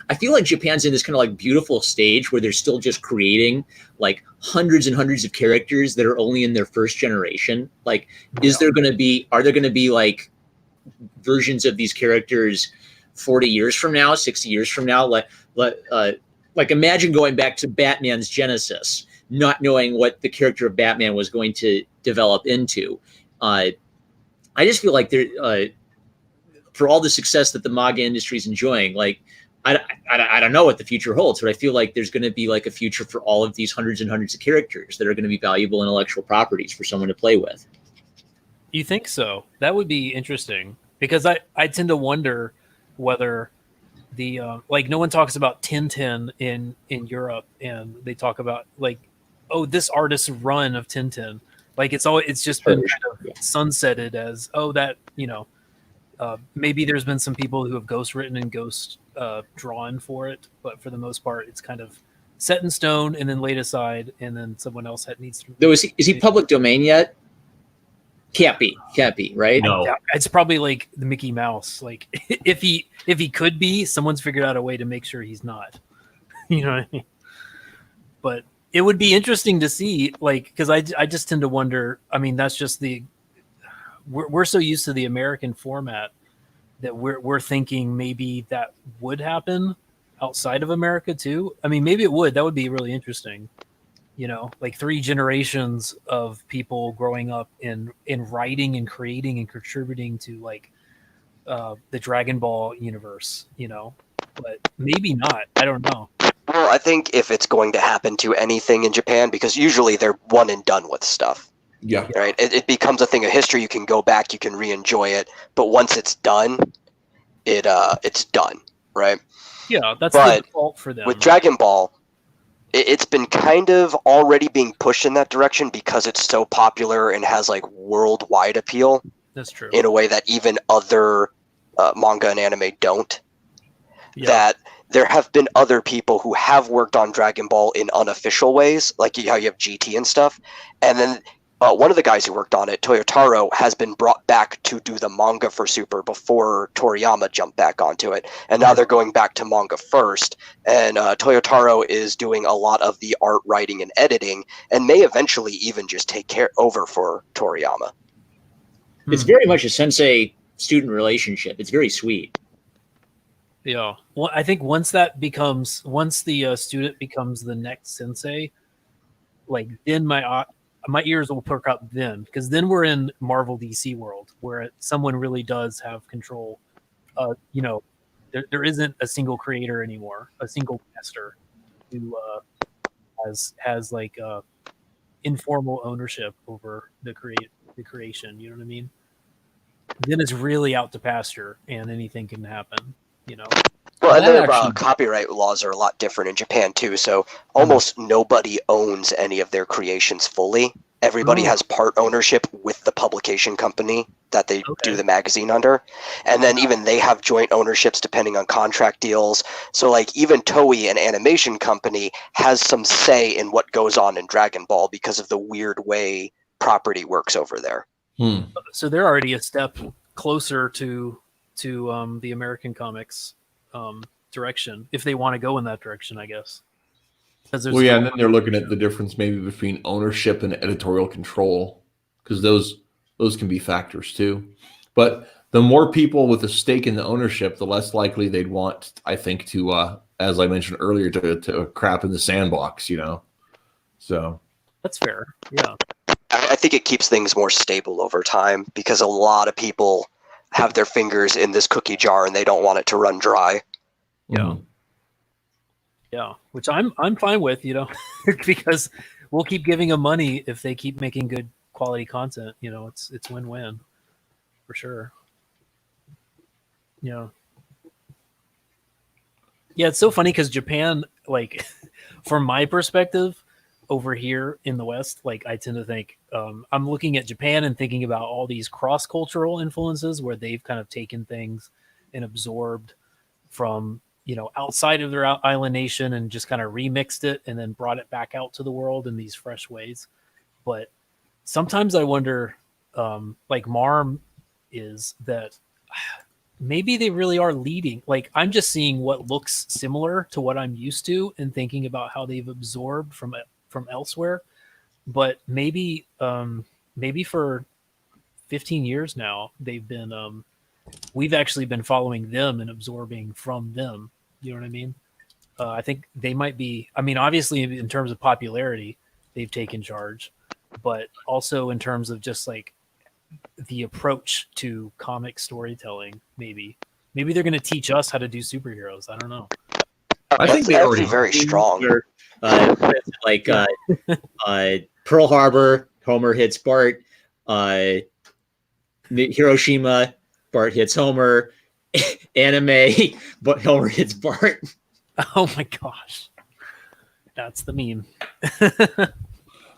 I feel like Japan's in this kind of like beautiful stage where they're still just creating like hundreds and hundreds of characters that are only in their first generation. Like, are there going to be like versions of these characters 40 years from now, 60 years from now? Like imagine going back to Batman's Genesis, not knowing what the character of Batman was going to develop into. I just feel like for all the success that the manga industry is enjoying, like, I don't know what the future holds, but I feel like there's going to be like a future for all of these hundreds and hundreds of characters that are going to be valuable intellectual properties for someone to play with. You think so? That would be interesting, because I tend to wonder whether the like, no one talks about Tintin in Europe, and they talk about like, oh, this artist's run of Tintin. Like it's just been kind of sunsetted as, oh, that, maybe there's been some people who have ghost written and ghost drawn for it, but for the most part, it's kind of set in stone and then laid aside, and then someone else needs to. Though, is he public domain yet? Can't be, right? No, it's probably like the Mickey Mouse. Like if he could be, someone's figured out a way to make sure he's not. You know what I mean? But it would be interesting to see, like, because I just tend to wonder. I mean, that's just we're so used to the American format that we're thinking maybe that would happen outside of America too. I mean, maybe it would. That would be really interesting. Like 3 generations of people growing up in writing and creating and contributing to like the Dragon Ball universe, but maybe not. I don't know. Well, I think if it's going to happen to anything in Japan, because usually they're one and done with stuff. Yeah. Right. It becomes a thing of history. You can go back, you can re-enjoy it, but once it's done, it's done. Right. Yeah, that's the default for them. With Dragon Ball, it's been kind of already being pushed in that direction because it's so popular and has like worldwide appeal. That's true. In a way that even other manga and anime don't. Yeah. That there have been other people who have worked on Dragon Ball in unofficial ways, like how you have GT and stuff, and then one of the guys who worked on it, Toyotaro, has been brought back to do the manga for Super before Toriyama jumped back onto it. And now they're going back to manga first. And Toyotaro is doing a lot of the art, writing, and editing, and may eventually even just take over for Toriyama. It's very much a sensei-student relationship. It's very sweet. Yeah. Well, I think once the student becomes the next sensei, like, then my ears will perk up then, because then we're in Marvel DC world where someone really does have control. There isn't a single creator anymore, a single master who has like informal ownership over the creation. You know what I mean? Then it's really out to pasture, and anything can happen. Well, and then copyright laws are a lot different in Japan too, so almost nobody owns any of their creations fully. Everybody has part ownership with the publication company that they do the magazine under, and then even they have joint ownerships depending on contract deals. So like even Toei, an animation company, has some say in what goes on in Dragon Ball because of the weird way property works over there. So they're already a step closer to the American comics direction, if they want to go in that direction, I guess. And then they're looking at the difference maybe between ownership and editorial control, because those can be factors too. But the more people with a stake in the ownership, the less likely they'd want, I think, to as I mentioned earlier, to crap in the sandbox, So that's fair. Yeah. I think it keeps things more stable over time, because a lot of people have their fingers in this cookie jar and they don't want it to run dry. Yeah. Yeah, which I'm fine with, because we'll keep giving them money if they keep making good quality content. You know, it's win-win for sure. Yeah. Yeah, it's so funny because Japan, like, from my perspective, over here in the West, like, I tend to think I'm looking at Japan and thinking about all these cross-cultural influences where they've kind of taken things and absorbed from, you know, outside of their island nation and just kind of remixed it and then brought it back out to the world in these fresh ways. But sometimes I wonder, like Marm is, that maybe they really are leading. Like, I'm just seeing what looks similar to what I'm used to and thinking about how they've absorbed from elsewhere. But maybe for 15 years now, they've been we've actually been following them and absorbing from them. You know what I mean? I think they might be. I mean, obviously, in terms of popularity, they've taken charge, but also in terms of just like the approach to comic storytelling. Maybe they're going to teach us how to do superheroes. I don't know. I think they That's already very strong. Like Pearl Harbor, Homer hits Bart. Hiroshima, Bart hits Homer. Anime, but Homer hits Bart. Oh my gosh, that's the meme.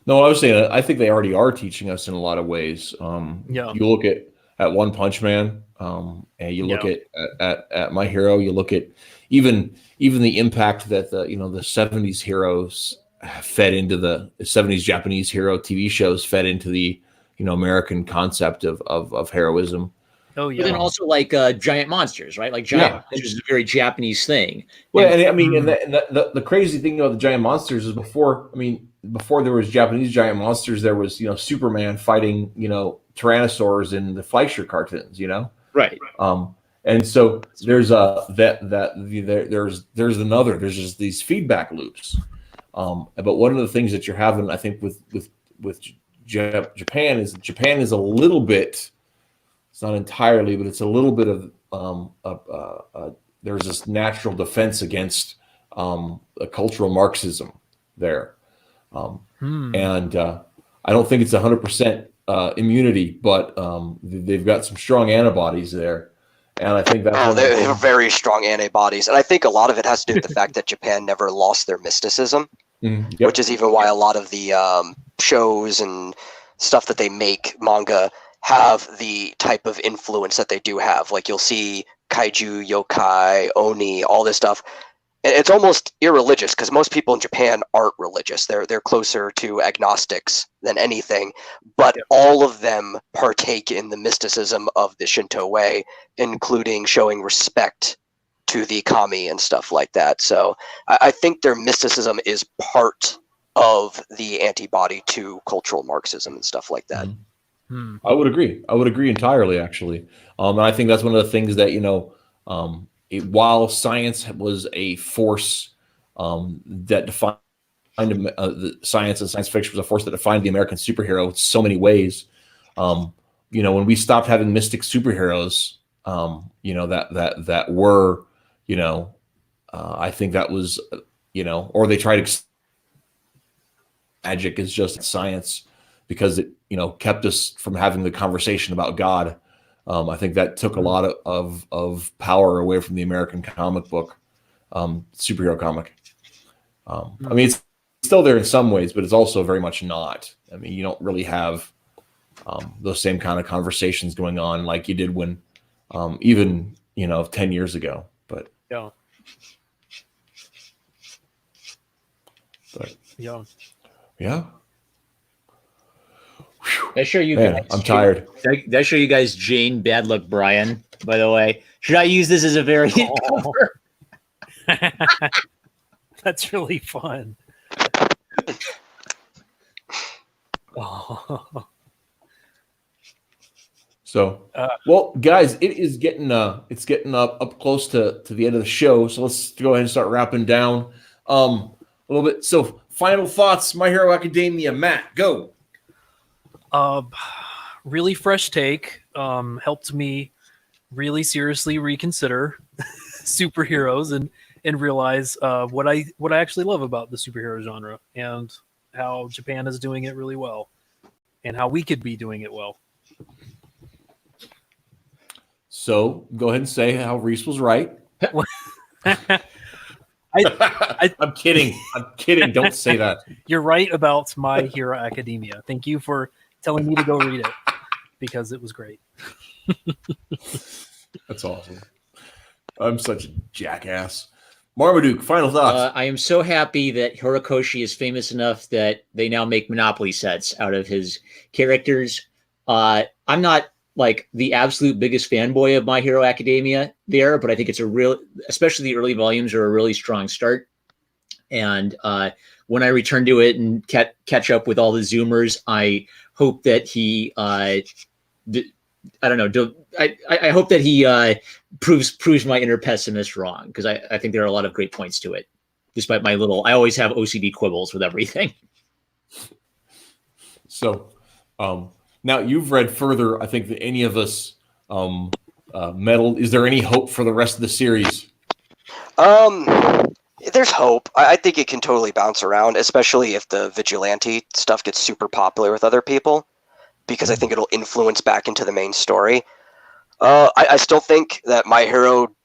No, I was saying I think they already are teaching us in a lot of ways. Yeah. You look at One Punch Man, and you look at My Hero. You look at even the impact that the 70s heroes fed into the 70s Japanese hero TV shows, fed into the American concept of heroism. Oh yeah. But then also like giant monsters, right? Like giant monsters is a very Japanese thing. Well, and I mean, and the crazy thing about the giant monsters is before there was Japanese giant monsters, there was Superman fighting tyrannosaurs in the Fleischer cartoons, Right. And so there's there's just these feedback loops. But one of the things that you're having, I think, with Japan is a little bit. It's not entirely, but it's a little bit of there's this natural defense against a cultural Marxism there, and I don't think it's 100% immunity, but they've got some strong antibodies there, and I think that's they have very strong antibodies, and I think a lot of it has to do with the fact that Japan never lost their mysticism, which is even why a lot of the shows and stuff that they make, manga, have the type of influence that they do have. Like, you'll see kaiju, yokai, oni, all this stuff. And it's almost irreligious because most people in Japan aren't religious. They're closer to agnostics than anything, but all of them partake in the mysticism of the Shinto way, including showing respect to the kami and stuff like that. So I think their mysticism is part of the antibody to cultural Marxism and stuff like that. I would agree. I would agree entirely, actually. And I think that's one of the things that, while science was a force that defined the science and science fiction was a force that defined the American superhero in so many ways. When we stopped having mystic superheroes, that were, I think that was, or they tried to magic is just science because it, kept us from having the conversation about God. I think that took a lot of power away from the American comic book, superhero comic. I mean, it's still there in some ways, but it's also very much not. I mean, you don't really have those same kind of conversations going on like you did when, even 10 years ago. But yeah. Did I show you Man, guys? I'm tired. Did I show you guys Jane Bad Luck Brian? By the way, should I use this as a variant cover? That's really fun. Oh. So, well, guys, it is getting up close to the end of the show. So let's go ahead and start wrapping down a little bit. So, final thoughts, My Hero Academia. Matt, go. Really fresh take. Helped me really seriously reconsider superheroes and realize what I actually love about the superhero genre, and how Japan is doing it really well and how we could be doing it well. So go ahead and say how Rhys was right. I'm kidding. I'm kidding. Don't say that. You're right about My Hero Academia. Thank you for telling me to go read it because it was great. That's awesome. I'm such a jackass. Marmaduke, final thoughts. I am so happy that Horikoshi is famous enough that they now make Monopoly sets out of his characters. I'm not like the absolute biggest fanboy of My Hero Academia there, but I think it's especially the early volumes are a really strong start. And when I return to it and catch up with all the Zoomers, I hope that he, I hope that he proves my inner pessimist wrong, because I think there are a lot of great points to it, despite I always have OCD quibbles with everything. So, now you've read further, I think, than any of us meddled. Is there any hope for the rest of the series? There's hope. I think it can totally bounce around, especially if the vigilante stuff gets super popular with other people, because I think it'll influence back into the main story. I still think that My Hero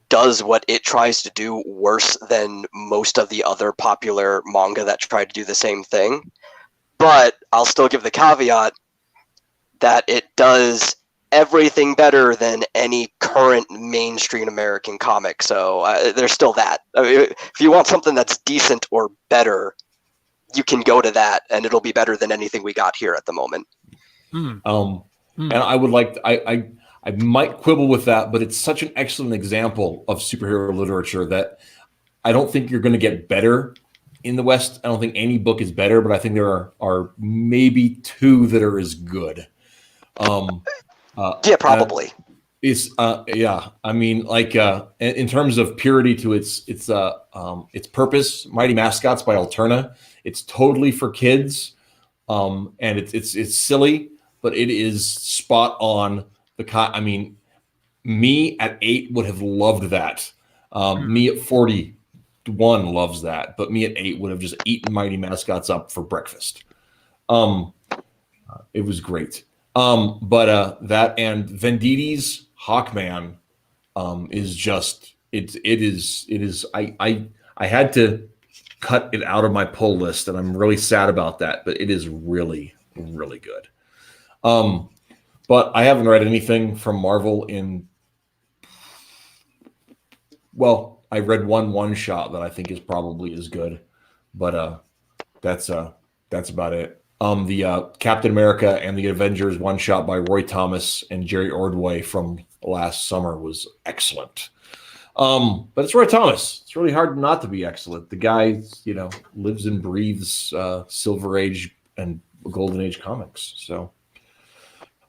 does what it tries to do worse than most of the other popular manga that tried to do the same thing. But I'll still give the caveat that it does everything better than any current mainstream American comic. So there's still that. I mean, if you want something that's decent or better, you can go to that, and it'll be better than anything we got here at the moment. And I would like I might quibble with that, but it's such an excellent example of superhero literature that I don't think you're going to get better in the West. I don't think any book is better, but I think there are maybe two that are as good. Yeah, probably. Yeah. I mean, like in terms of purity to its purpose, Mighty Mascots by Alterna. It's totally for kids, and it's silly, but it is spot on. I mean, me at 8 would have loved that. Me at 41 loves that, but me at 8 would have just eaten Mighty Mascots up for breakfast. It was great. But that and Venditti's Hawkman is just it is I had to cut it out of my pull list, and I'm really sad about that, but it is really, really good. But I haven't read anything from Marvel in, well, I read one shot that I think is probably as good, but that's about it. The Captain America and the Avengers one shot by Roy Thomas and Jerry Ordway from last summer was excellent. But it's Roy Thomas. It's really hard not to be excellent. The guy, lives and breathes Silver Age and Golden Age comics. So,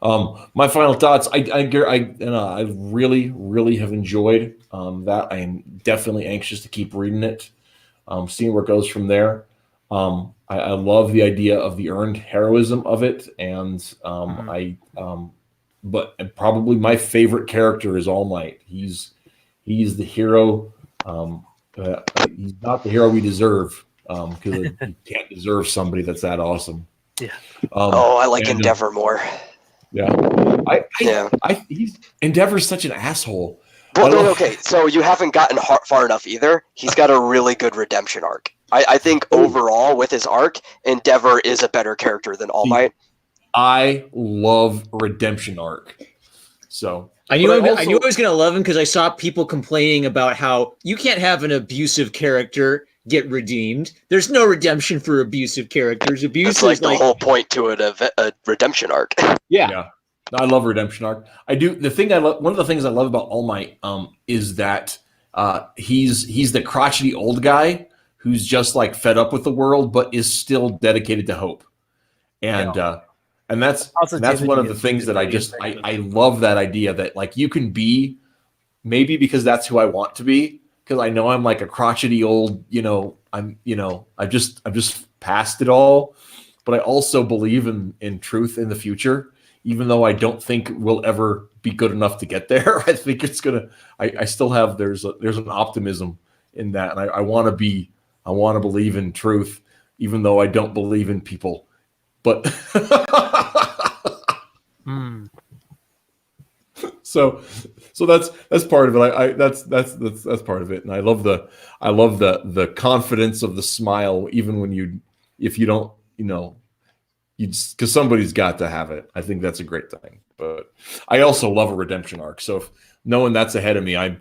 my final thoughts. I really, really have enjoyed that. I am definitely anxious to keep reading it, seeing where it goes from there. I love the idea of the earned heroism of it, and but probably my favorite character is All Might. He's the hero. He's not the hero we deserve, because you can't deserve somebody that's that awesome. Yeah. I like Endeavor more. Yeah. Endeavor's such an asshole. Well, okay, so you haven't gotten far enough either. He's got a really good redemption arc. I think overall with his arc, Endeavor is a better character than All Might. I love redemption arc. So I knew I was going to love him because I saw people complaining about how you can't have an abusive character get redeemed. There's no redemption for abusive characters. Abuse is like the whole point to it, a redemption arc. Yeah. I love redemption arc. I do. One of the things I love about All Might is that he's the crotchety old guy who's just like fed up with the world, but is still dedicated to hope. And that's one of the things that I love, that idea that like you can be, maybe because that's who I want to be, because I know I'm like a crotchety old, I've just passed it all, but I also believe in truth in the future, even though I don't think we'll ever be good enough to get there. I think it's I still have, there's an optimism in that. And I want to believe in truth, even though I don't believe in people. But so that's part of it. That's part of it, and I love the confidence of the smile, even when if you don't, because somebody's got to have it. I think that's a great thing. But I also love a redemption arc. So knowing that's ahead of me, I'm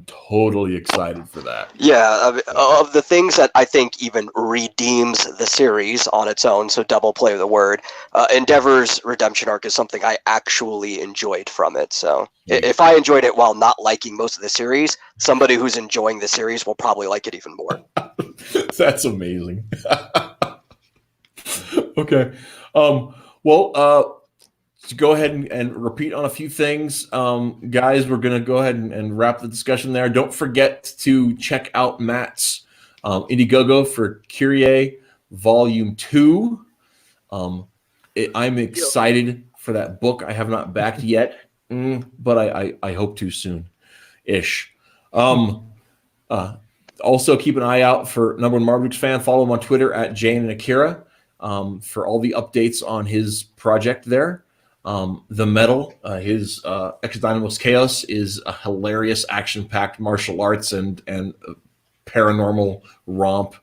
totally excited for that. Yeah, of the things that I think even redeems the series on its own, so double play the word, Endeavor's redemption arc is something I actually enjoyed from it. So if I enjoyed it while not liking most of the series, somebody who's enjoying the series will probably like it even more. That's amazing. Okay. To go ahead and repeat on a few things, guys, we're going to go ahead and wrap the discussion there. Don't forget to check out Matt's Indiegogo for Kyrie Volume 2. I'm excited for that book. I have not backed yet, but I hope to soon-ish. Also, keep an eye out for number one Marmaduke Fan. Follow him on Twitter at Jane and Akira for all the updates on his project there. The Metal, his Extra Dynamos Chaos is a hilarious action-packed martial arts and paranormal romp.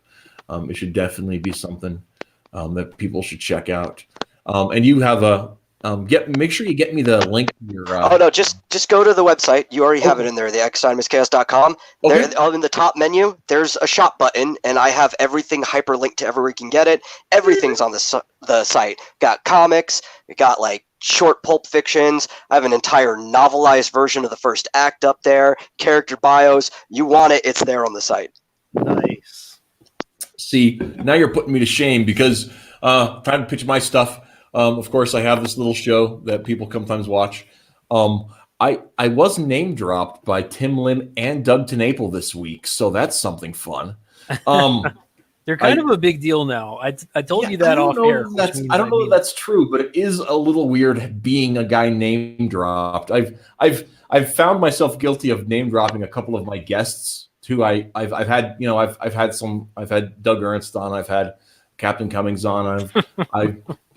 It should definitely be something that people should check out. And you have make sure you get me the link to your oh no, just go to the website. You already have it in there, the xdynamuschaos.com. Okay. There in the top menu, there's a shop button, and I have everything hyperlinked to everywhere you can get it. Everything's on the site. Got comics, we got like short pulp fictions. I have an entire novelized version of the first act up there, character bios. You want it, it's there on the site. Nice. See, now you're putting me to shame because trying to pitch my stuff. Of course, I have this little show that people sometimes watch. I was name dropped by Tim Lim and Doug TenNapel this week, so that's something fun. They're kind of a big deal now. I told you that off air. I don't know if that's true, but it is a little weird being a guy name dropped. I've found myself guilty of name dropping a couple of my guests too. I've had I've had Doug Ernst on, I've had Captain Cummings on.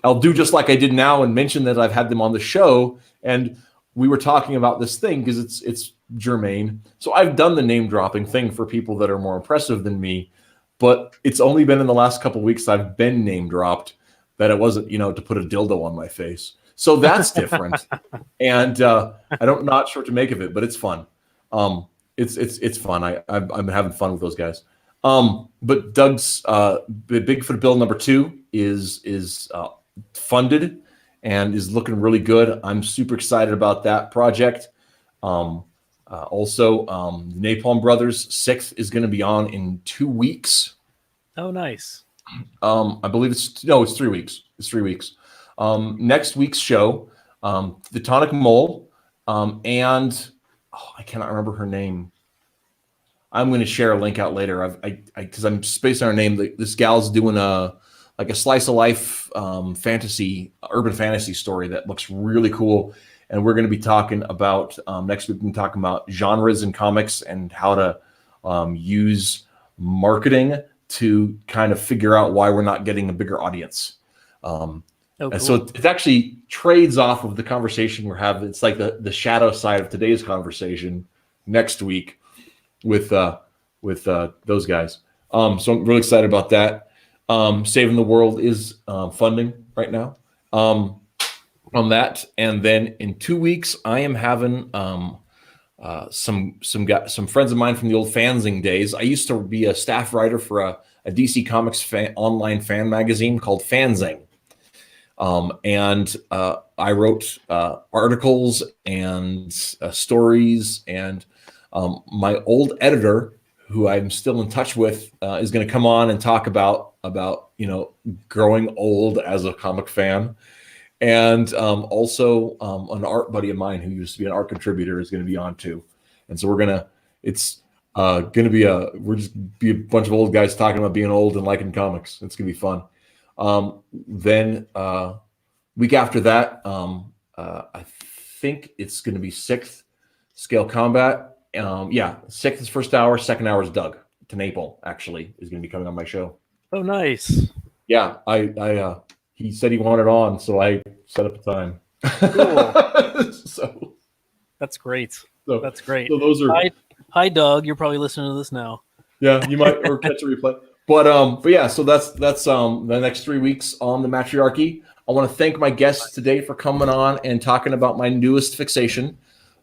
I'll do just like I did now and mention that I've had them on the show, and we were talking about this thing because it's germane. So I've done the name dropping thing for people that are more impressive than me. But it's only been in the last couple of weeks I've been name dropped that it wasn't, to put a dildo on my face. So that's different. And I'm not sure what to make of it, but it's fun. It's fun. I'm having fun with those guys. But Doug's Bigfoot Bill number 2 is funded and is looking really good. I'm super excited about that project. Also, the Napalm Brothers 6th is going to be on in 2 weeks. Oh, nice. I believe it's 3 weeks. It's 3 weeks. Next week's show, the Tonic Mole, and I cannot remember her name. I'm going to share a link out later. Because I'm spacing on her name. This gal's doing a slice of life urban fantasy story that looks really cool. And we're going to be talking about next week. We're talking about genres in comics and how to use marketing to kind of figure out why we're not getting a bigger audience. Cool. And so it actually trades off of the conversation we're having. It's like the shadow side of today's conversation next week with those guys. So I'm really excited about that. Saving the World is funding right now. On that, and then in 2 weeks, I am having some friends of mine from the old fanzine days. I used to be a staff writer for a DC Comics online fan magazine called Fanzine, and I wrote articles and stories. And my old editor, who I'm still in touch with, is going to come on and talk about growing old as a comic fan. And also an art buddy of mine who used to be an art contributor is going to be on too. And so we're just be a bunch of old guys talking about being old and liking comics. It's going to be fun. Then week after that, I think it's going to be 6th Scale Combat. 6th is first hour, second hour is Doug TenNapel actually is going to be coming on my show. Oh, nice. Yeah, he said he wanted on, so I set up a time. Cool. So That's great. So, That's great. So those are Hi, Doug. You're probably listening to this now. Yeah, you might or catch a replay. But yeah, so that's the next 3 weeks on the Mattriaarchy. I want to thank my guests today for coming on and talking about my newest fixation.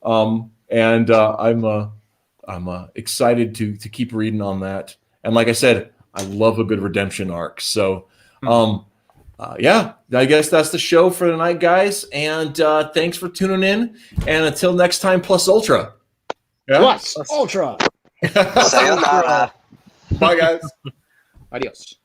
And I'm excited to keep reading on that. And like I said, I love a good redemption arc. So yeah, I guess that's the show for tonight, guys. And thanks for tuning in. And until next time, plus ultra. Yeah? Plus ultra. Sayonara. Bye, guys. Adios.